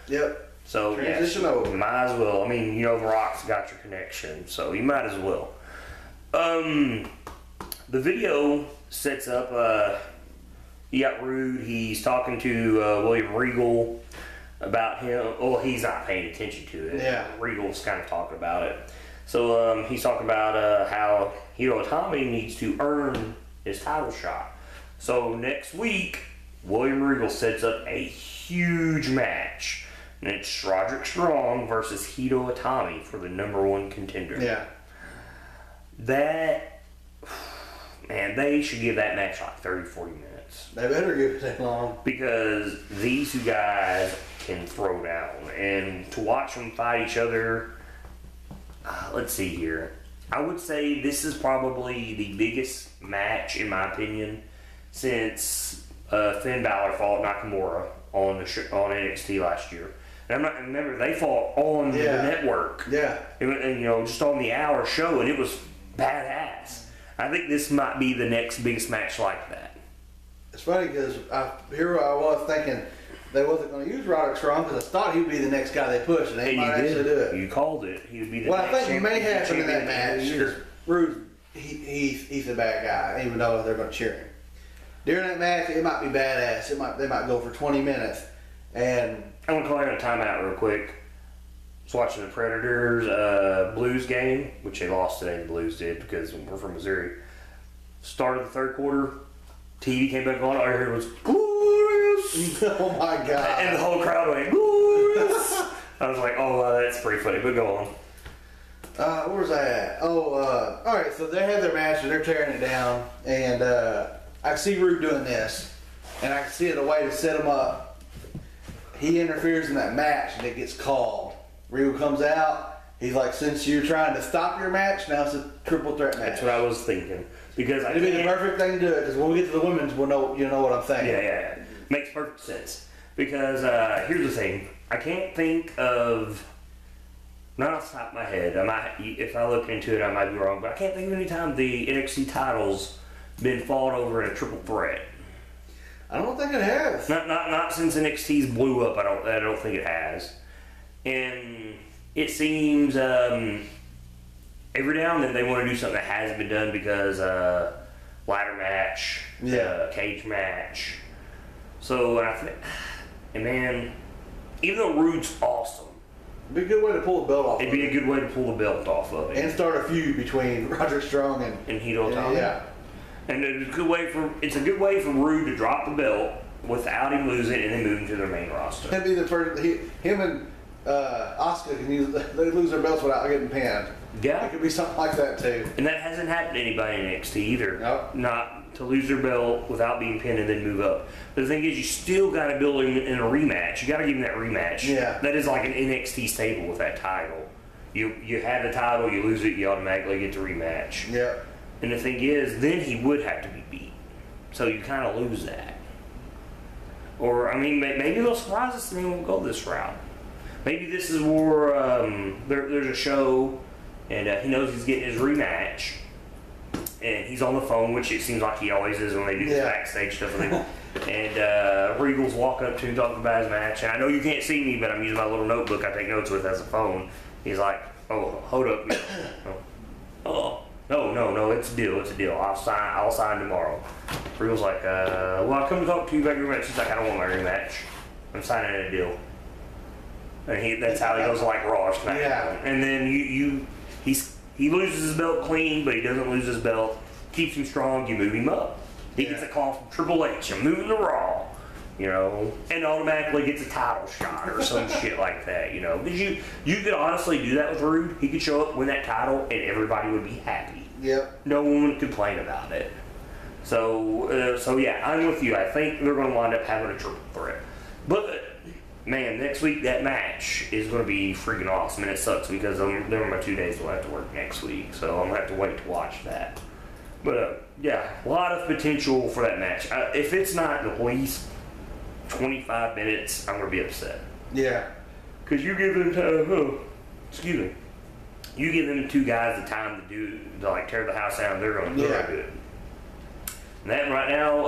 Yep. So, transition over. Might as well. I mean, you know, The Rock's got your connection, so you might as well. The video sets up, You got Rude. He's talking to William Regal about him. Well, he's not paying attention to it. Yeah. Regal's kind of talking about it. So he's talking about how Hiro Itami needs to earn his title shot. So next week, William Regal sets up a huge match. And it's Roderick Strong versus Hiro Itami for the #1 contender. Yeah. That, man, they should give that match like 30, 40 minutes. They better give it that long. Because these two guys can throw down. And to watch them fight each other, let's see here. I would say this is probably the biggest match, in my opinion, since Finn Balor fought Nakamura on NXT last year. And remember, they fought on the network. Yeah. And, just on the hour show, and it was badass. I think this might be the next biggest match like that. It's funny because I was thinking they wasn't going to use Roderick Strong because I thought he'd be the next guy they pushed, and they might actually do it. You called it. He would be the what next I think may happen in that match champion. is Rude, he's the bad guy, even though they're going to cheer him. During that match, it might be badass. They might go for 20 minutes. And I'm going to call it a timeout real quick. I was watching the Predators Blues game, which they lost today, the Blues did, because we're from Missouri. Started the third quarter, TV came back on, all I heard was, glorious! oh my God. And the whole crowd went, glorious! I was like, oh, wow, that's pretty funny, but go on. Where was I at? All right, so they have their match and they're tearing it down, and I see Rude doing this, and I can see it a way to set him up. He interferes in that match, and it gets called. Regal comes out. He's like, since you're trying to stop your match, now it's a triple threat match. That's what I was thinking. Because It'd be the perfect thing to do it, because when we get to the women's, you know what I'm saying. Yeah. Makes perfect sense. Because here's the thing. I can't think of, not off the top of my head, if I look into it, I might be wrong, but I can't think of any time the NXT titles been fought over in a triple threat. I don't think it has. Not since NXT's blew up. I don't think it has. And it seems every now and then they want to do something that hasn't been done because ladder match, cage match. So I think, and man, even though Rude's awesome, It'd be a good way to pull the belt off. it'd be a good way to pull the belt off of it and start a feud between Roderick Strong and Hiro Itami. Yeah. And it's a good way for Rude to drop the belt without him losing and then move him to their main roster. That'd be the first. Him and Asuka they lose their belts without getting pinned. Yeah. It could be something like that too. And that hasn't happened to anybody in NXT either. Nope. Not to lose their belt without being pinned and then move up. But the thing is, you still got to build him in a rematch. You got to give him that rematch. Yeah. That is like an NXT stable with that title. You have the title, you lose it, you automatically get the rematch. Yeah. And the thing is, then he would have to be beat. So you kind of lose that. Or, I mean, maybe they'll surprise us and they won't go this route. Maybe this is where there's a show and he knows he's getting his rematch. And he's on the phone, which it seems like he always is when they do this backstage stuff with him. And Regal's walking up to him talking about his match. And I know you can't see me, but I'm using my little notebook I take notes with as a phone. He's like, oh, hold up. Oh. No, it's a deal. I'll sign tomorrow. Regal's like, well, I come to talk to you about your rematch. He's like, I don't want my rematch. I'm signing a deal. And that's how he goes like Raw SmackDown. Yeah. And then he loses his belt clean, but he doesn't lose his belt. Keeps him strong. You move him up. He gets a call from Triple H. I'm moving to Raw. And automatically gets a title shot or some shit like that, Because you could honestly do that with Rude. He could show up, win that title, and everybody would be happy. Yep. No one would complain about it. So yeah, I'm with you. I think they're going to wind up having a triple threat. But, man, next week that match is going to be freaking awesome. And it sucks because they're my 2 days till I have to work next week. So I'm going to have to wait to watch that. But, yeah, a lot of potential for that match. If it's not at least 25 minutes, I'm going to be upset. Yeah. Because you give them time, you give them two guys the time to tear the house down, they're going to do it. And that right now,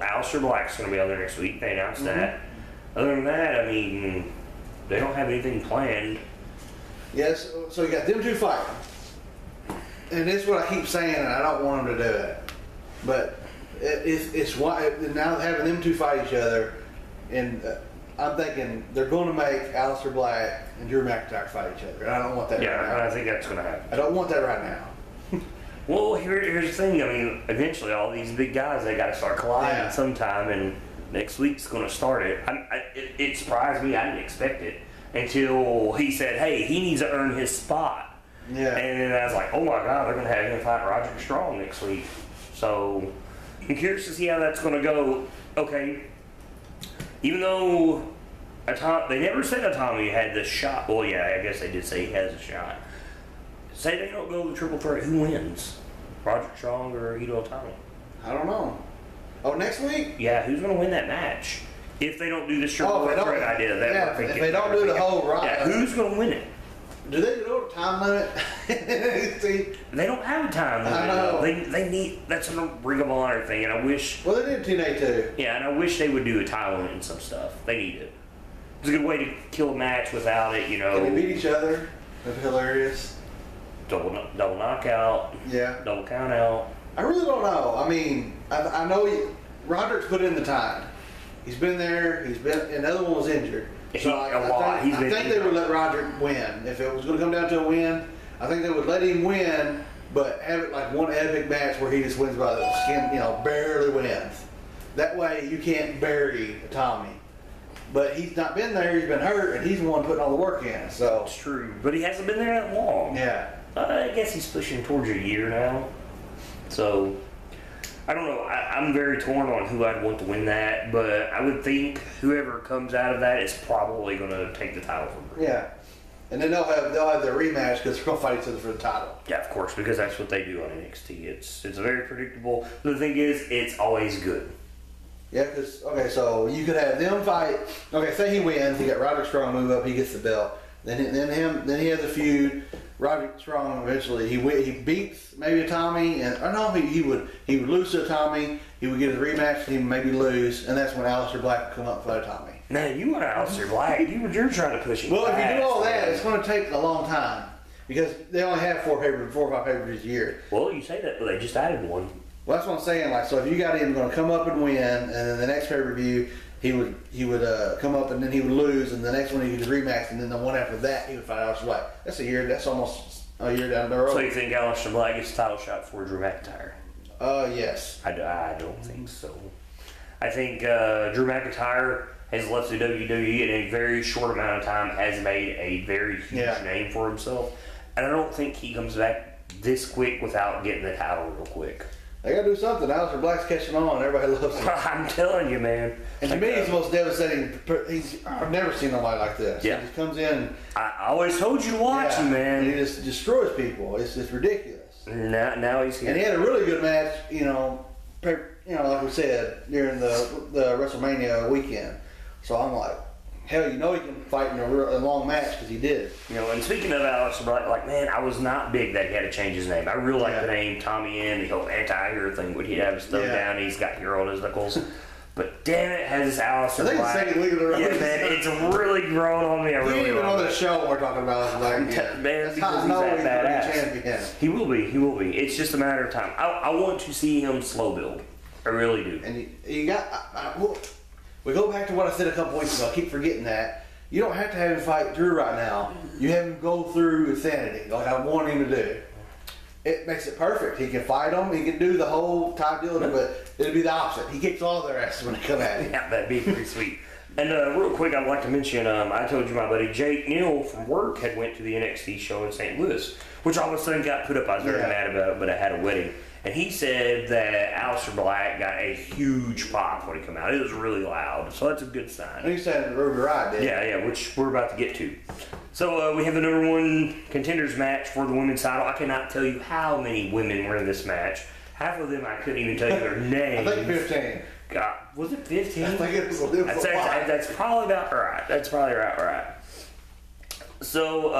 Aleister Black's going to be on there next week. They announced that. Other than that, I mean, they don't have anything planned. Yes, so you got them two fighting. And this is what I keep saying, and I don't want them to do it. But It's why now having them two fight each other, and I'm thinking they're going to make Aleister Black and Drew McIntyre fight each other. And I don't want that. Yeah, right and now. I think that's going to happen. I don't want that right now. Well, here's the thing. I mean, eventually, all these big guys, they got to start colliding Yeah. sometime, and next week's going to start it. It surprised me. I didn't expect it until he said, "Hey, he needs to earn his spot." Yeah. And then I was like, "Oh my God, they're going to have him fight Roderick Strong next week." So I'm curious to see how that's going to go. Okay, even though they never said Tommy had the shot. Well, yeah, I guess they did say he has a shot. Say they don't go the triple threat, who wins? Roderick Strong or Hideo Itami? I don't know. Oh, next week? Yeah, who's going to win that match? If they don't do this triple threat idea that yeah, we're thinking. if they don't do the whole ride. Yeah, who's going to win it? Do they know the time limit? See, They don't have a time limit. I know. They need, that's a Ring of Honor thing, and I wish, well, they did TNA too. yeah, and I wish they would do a time limit and some stuff. They need it. It's a good way to kill a match without it, you know. Can they beat each other? That'd be hilarious. Double knockout, Yeah. double count out. I really don't know. I mean, I know Roderick's put in the time. He's been there. And the other one was injured. He- a lot. He's I been think they would let Roderick win. If it was going to come down to a win, I think they would let him win, but have it like one epic match where he just wins by the skin, barely wins. That way you can't bury Tommy. But he's not been there. He's been hurt, and he's the one putting all the work in. So, It's true, but he hasn't been there that long. yeah. I guess he's pushing towards a year now. So, I don't know. I'm very torn on who I'd want to win that, but I would think whoever comes out of that is probably going to take the title from Drew. Yeah. And then they'll have their rematch because they're going to fight each other for the title. Yeah, of course, because that's what they do on NXT. It's very predictable. But the thing is, it's always good. Yeah, because, okay, so you could have them fight. Okay, say he wins, he got Roderick Strong move up, he gets the belt. Then he has a feud. Roderick Strong eventually he beats maybe a Tommy, and or no, he would lose to a Tommy. He would get his rematch, and he would maybe lose, and that's when Aleister Black would come up and fight a Tommy. Man, you want Aleister Black. You're trying to push him. Well, if you do all that, man. it's going to take a long time because they only have 4 or 5 pay-per-views a year. Well, you say that, but they just added one. Well, that's what I'm saying. Like, so if you got him going to come up and win, and then the next pay-per-view he would come up and then he would lose, and the next one he would rematch, and then the one after that he would fight Aleister Black. That's a year. That's almost a year down the road. So you think Aleister Black gets a title shot for Drew McIntyre? Yes. I don't think so. I think Drew McIntyre has left the WWE in a very short amount of time, has made a very huge name for himself, and I don't think he comes back this quick without getting the title real quick. They got to do something. Aleister Black's catching on. Everybody loves him. I'm telling you, man. And to me, he's the most devastating. I've never seen nobody like this. Yeah. He just comes in. I always told you to watch him, And he man. just destroys people. It's ridiculous. Now he's here. And he had a really good match, like we said, during the WrestleMania weekend. So I'm like, hell, he can fight in a long match because he did. And speaking of Aleister Black, like, man, I was not big that he had to change his name. I really like the name Tommy End, the whole anti-hero thing, when he'd have his thumb down, he's got hero on his knuckles. But damn it, has this Aleister I think Black. it's second week of the road. Yeah, man, it's really grown on me. I You really didn't even know love the it. show we're talking about. It's like, Man, that's because how I he's know that he's going to badass. be champion. He will be. It's just a matter of time. I want to see him slow build. I really do. And you got. We go back to what I said a couple weeks ago. I keep forgetting that. You don't have to have him fight Drew right now. You have him go through insanity, like I want him to do. It makes it perfect. He can fight them. He can do the whole type deal, but it'll be the opposite. He kicks all their asses when they come at him. Yeah, that'd be pretty sweet. And real quick, I'd like to mention, I told you my buddy Jake Neal from work had went to the NXT show in St. Louis, which all of a sudden got put up. I was very mad about it, but I had a wedding. And he said that Aleister Black got a huge pop when he came out. It was really loud, so that's a good sign. And you said Ruby Riott did. Yeah, which we're about to get to. So we have the number 1 contenders match for the women's title. I cannot tell you how many women were in this match. Half of them I couldn't even tell you their names. I think 15. God, was it 15? I think it was a little That's probably about right. That's probably right. So,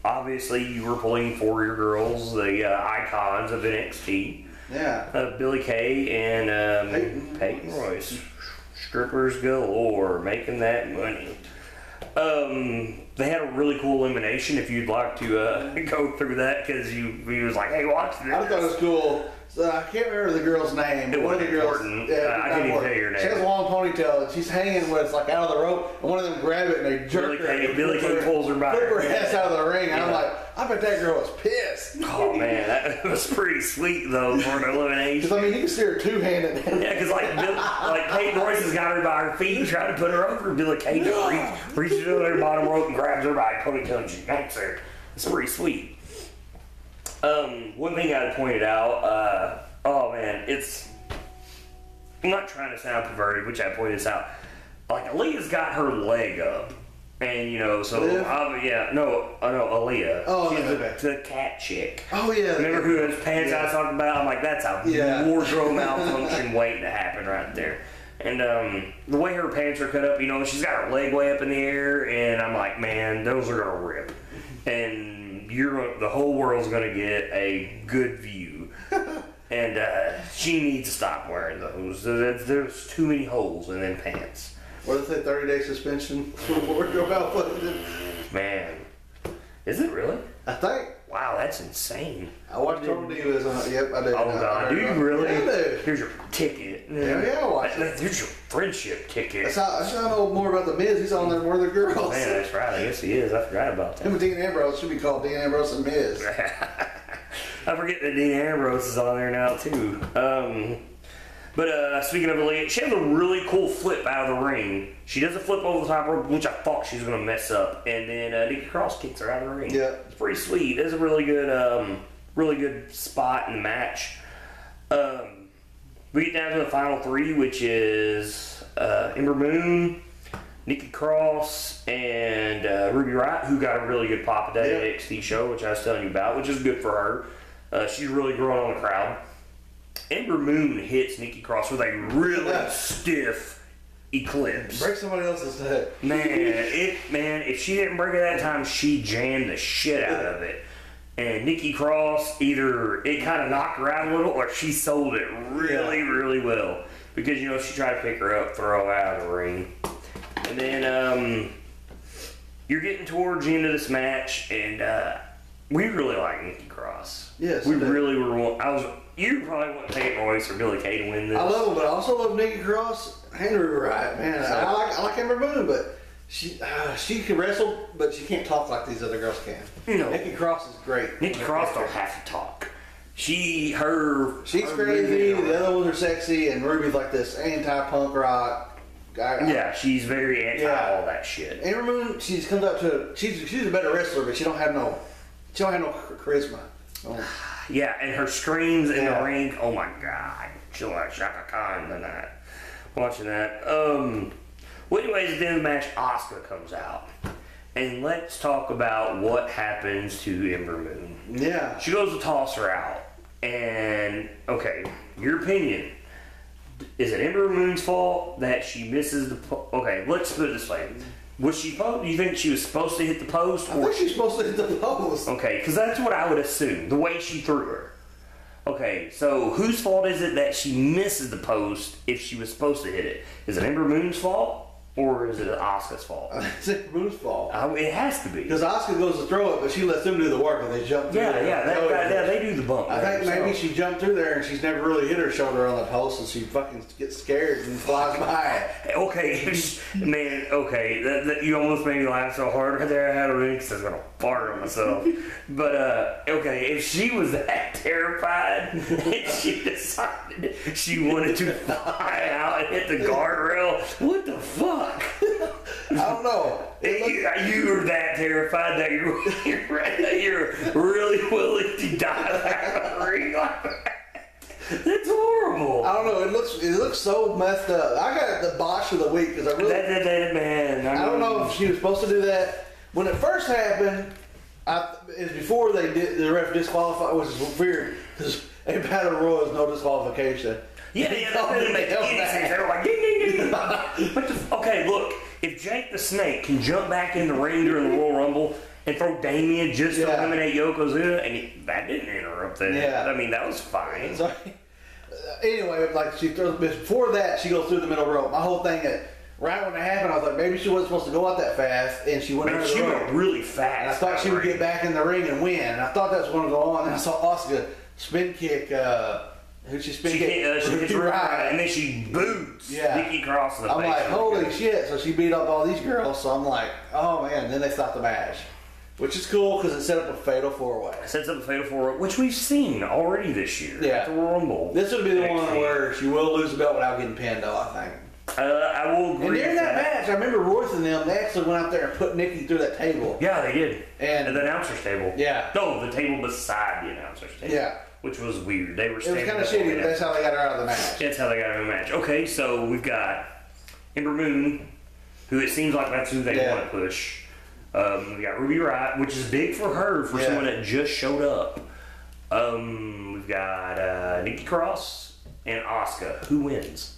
obviously, you were pulling for your girls, the icons of NXT. Yeah. Billy Kay and Peyton Royce. Strippers galore, making that money. They had a really cool elimination if you'd like to go through that, because he was like, hey, watch this. I thought it was cool. So I can't remember the girl's name. It One of the wasn't girls. important. Yeah, I can't even tell you her name. She has a long ponytail and she's hanging with like out of the rope, and one of them grab it and they jerk her. And Billy Kay pulls her by flip her her head. ass out of the ring. And I'm Yeah. like, I bet that girl was pissed. Oh man, that was pretty sweet though for an elimination. Because I mean, you can see her two-handed. Yeah, because like Peyton Royce has got her by her feet and trying to put her over. Billy Kay just reaches to her bottom rope and grabs her by her ponytail and she yanks her. It's pretty sweet. One thing I pointed out, oh man, I'm not trying to sound perverted, which I pointed this out. Like, Aaliyah's got her leg up. And, you know, so, Aaliyah. Oh, She's okay. the cat chick. Oh, yeah. Remember who those pants I was talking about? I'm like, that's a wardrobe malfunction waiting to happen right there. And the way her pants are cut up, you know, she's got her leg way up in the air, and I'm like, man, those are gonna rip, and the whole world's gonna get a good view. And she needs to stop wearing those. There's too many holes in them pants. What did they say? 30-day suspension for wardrobe malfunction. Man, is it really? I think. Wow, that's insane. I watched Total Divas. Yep, I did. Oh God, do you really? Yeah, I do. Here's your ticket. Yeah, I watched it. Here's your friendship ticket. That's how I know more about the Miz. He's on there more than the girls. Man, that's right. I guess he is. I forgot about Him that. and Dean Ambrose should be called Dean Ambrose and Miz. I forget that Dean Ambrose is on there now too. But speaking of Aaliyah, she has a really cool flip out of the ring. She does a flip over the top rope, which I thought she was going to mess up, and then Nikki Cross kicks her out of the ring. Yeah. It's pretty sweet. It's a really good spot in the match. We get down to the final three, which is Ember Moon, Nikki Cross, and Ruby Riott, who got a really good pop at that NXT show, which I was telling you about, which is good for her. She's really growing on the crowd. Ember Moon hits Nikki Cross with a really stiff eclipse. Break somebody else's head. Man, if she didn't break it that time, she jammed the shit out of it. And Nikki Cross, either it kind of knocked her out a little, or she sold it really, really well. Because, you know, she tried to pick her up, throw her out of the ring. And then, you're getting towards the end of this match, and we really like Nikki Cross. Yes, we I do. really were. You probably want Peyton Royce or Billy Kay to win this. I love him, but I also love Nikki Cross and Ruby Riott. Man, I like Ember Moon, but she can wrestle, but she can't talk like these other girls can. No. Nikki Cross is great. Nikki Cross don't have to talk. She's crazy. The other ones are sexy, and Ruby's like this anti-punk rock guy. Yeah, she's very anti all that shit. Ember Moon, she's a better wrestler, but she don't have no charisma. Oh. Yeah, and her screams in the ring, oh my God. She's like Shaka Khan tonight. Watching that. Well, anyways, at the end of the match, Asuka comes out. And let's talk about what happens to Ember Moon. Yeah. She goes to toss her out. And, okay, your opinion. Is it Ember Moon's fault that she misses the... Okay, let's put it this way. Was she... Do you think she was supposed to hit the post? I think she's supposed to hit the post. Okay, because that's what I would assume, the way she threw her. Okay, so whose fault is it that she misses the post if she was supposed to hit it? Is it Ember Moon's fault, or is it Asuka's fault? It's Ember Moon's fault. It has to be. Because Asuka goes to throw it, but she lets them do the work, and they jump through there. Yeah, they do the bump. I think there, maybe so. she jumped through there, and she's never really hit her shoulder on the post, and she fucking gets scared and flies by it. Okay, man, okay, that you almost made me laugh so hard right there. I had a ring because I was going to fart on myself. But, okay, if she was that terrified and she decided she wanted to fly out and hit the guardrail, what the fuck? I don't know. You were that terrified that you're really willing to dive out of the ring like that. That's horrible. I don't know. It looks so messed up. I got the botch of the week because I really. Man. I don't know if she was supposed to do that when it first happened. It's before they did the ref disqualified, which is weird because a battle royal is no disqualification. Yeah, that doesn't make any sense. They were like, ding, ding, ding. Okay, look, if Jake the Snake can jump back in the ring during the Royal Rumble and throw Damien just to eliminate Yokozuna, and that didn't interrupt that. Yeah. I mean, that was fine. So, anyway, like she throws before that, she goes through the middle rope. My whole thing is right when it happened, I was like, maybe she wasn't supposed to go out that fast, and she went under the She rope. went really fast. And I thought she would get back in the ring and win. And I thought that was going to go on. And I saw Asuka spin kick Who she She speaks? gets right, and then she boots Nikki Cross in the face. I'm like, holy shit! So she beat up all these girls. So I'm like, oh man. And then they stopped the match, which is cool because it set up a fatal 4-way. It sets up a fatal 4-way, which we've seen already this year. Yeah, at the Royal Rumble. This would be the one where she will lose the belt without getting pinned, though. I think. I will agree. And during with that match, I remember Royce and them. They actually went out there and put Nikki through that table. Yeah, they did. And the announcer's table. Yeah. No, the table beside the announcer's table. Yeah. Which was weird. They were. It was kind of shitty, but that's how they got her out of the match. That's how they got her in the match. Okay, so we've got Ember Moon, who it seems like that's who they want to push. We got Ruby Riott, which is big for her for someone that just showed up. We've got Nikki Cross and Asuka. Who wins?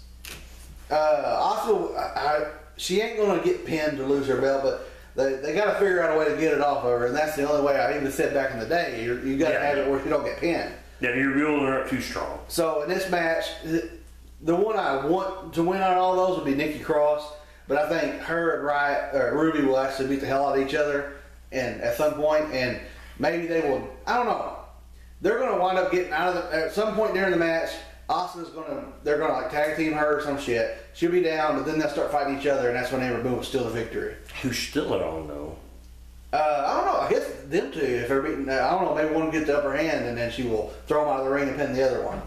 Asuka, she ain't gonna get pinned to lose her belt, but they got to figure out a way to get it off of her, and that's the only way. I even said back in the day, you got to have it where she don't get pinned. Yeah, you're building her up too strong. So in this match, the one I want to win out of all those would be Nikki Cross, but I think her and Ruby will actually beat the hell out of each other, and at some point, and maybe they will. I don't know. They're going to wind up getting out of at some point during the match. They're gonna like tag team her or some shit. She'll be down, but then they'll start fighting each other, and that's when Ember Moon will steal the victory. Who's still it on though? I don't know. I guess them two, if they're beating, I don't know. Maybe one will get the upper hand, and then she will throw them out of the ring and pin the other one.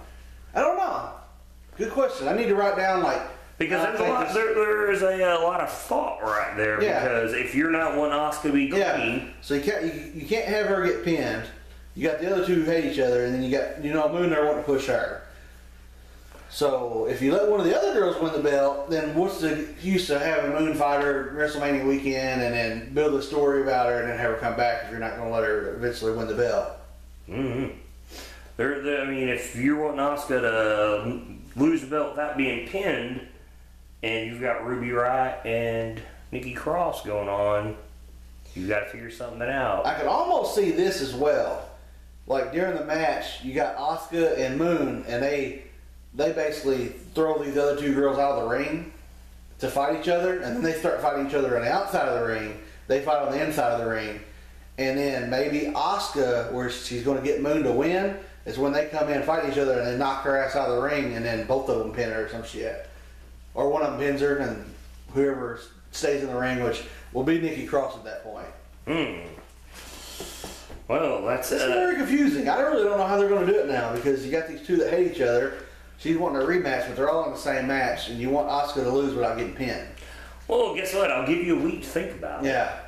I don't know. Good question. I need to write down because there is a lot of thought right there. Yeah. Because if you're not wanting Asuka to be clean, so you can't have her get pinned. You got the other two who hate each other, and then you got Moon there wanting to push her. So if you let one of the other girls win the belt, then what's the use of having Moon fight her WrestleMania weekend and then build a story about her and then have her come back if you're not going to let her eventually win the belt? Mm-hmm. I mean, if you're wanting Asuka to lose the belt without being pinned, and you've got Ruby Riott and Nikki Cross going on, you've got to figure something out. I could almost see this as well. Like during the match, you got Asuka and Moon, and they basically throw these other two girls out of the ring to fight each other, and then they start fighting each other on the outside of the ring. They fight on the inside of the ring, and then maybe Asuka, where she's going to get Moon to win, is when they come in and fight each other, and they knock her ass out of the ring, and then both of them pin her or some shit, or one of them pins her, and whoever stays in the ring, which will be Nikki Cross at that point. Well, it's very confusing. I really don't know how they're going to do it now because you got these two that hate each other. She's wanting a rematch, but they're all in the same match, and you want Asuka to lose without getting pinned. Well, guess what? I'll give you a week to think about it. Yeah.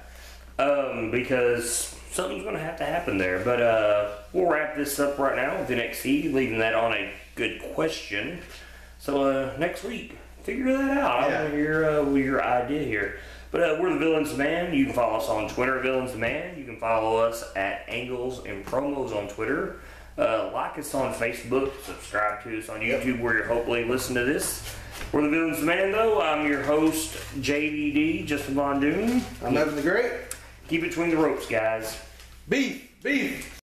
Because something's going to have to happen there. But we'll wrap this up right now with NXT, leaving that on a good question. So next week, figure that out. I want to hear your idea here. But we're the Villains Demand. You can follow us on Twitter, Villains Demand. You can follow us at Angles and Promos on Twitter. Like us on Facebook. Subscribe to us on YouTube where you're hopefully listening to this. We're the Villains Demand, though. I'm your host, JVD, Justin Von Doom. I'm Evan the Great. Keep it between the ropes, guys. Beef.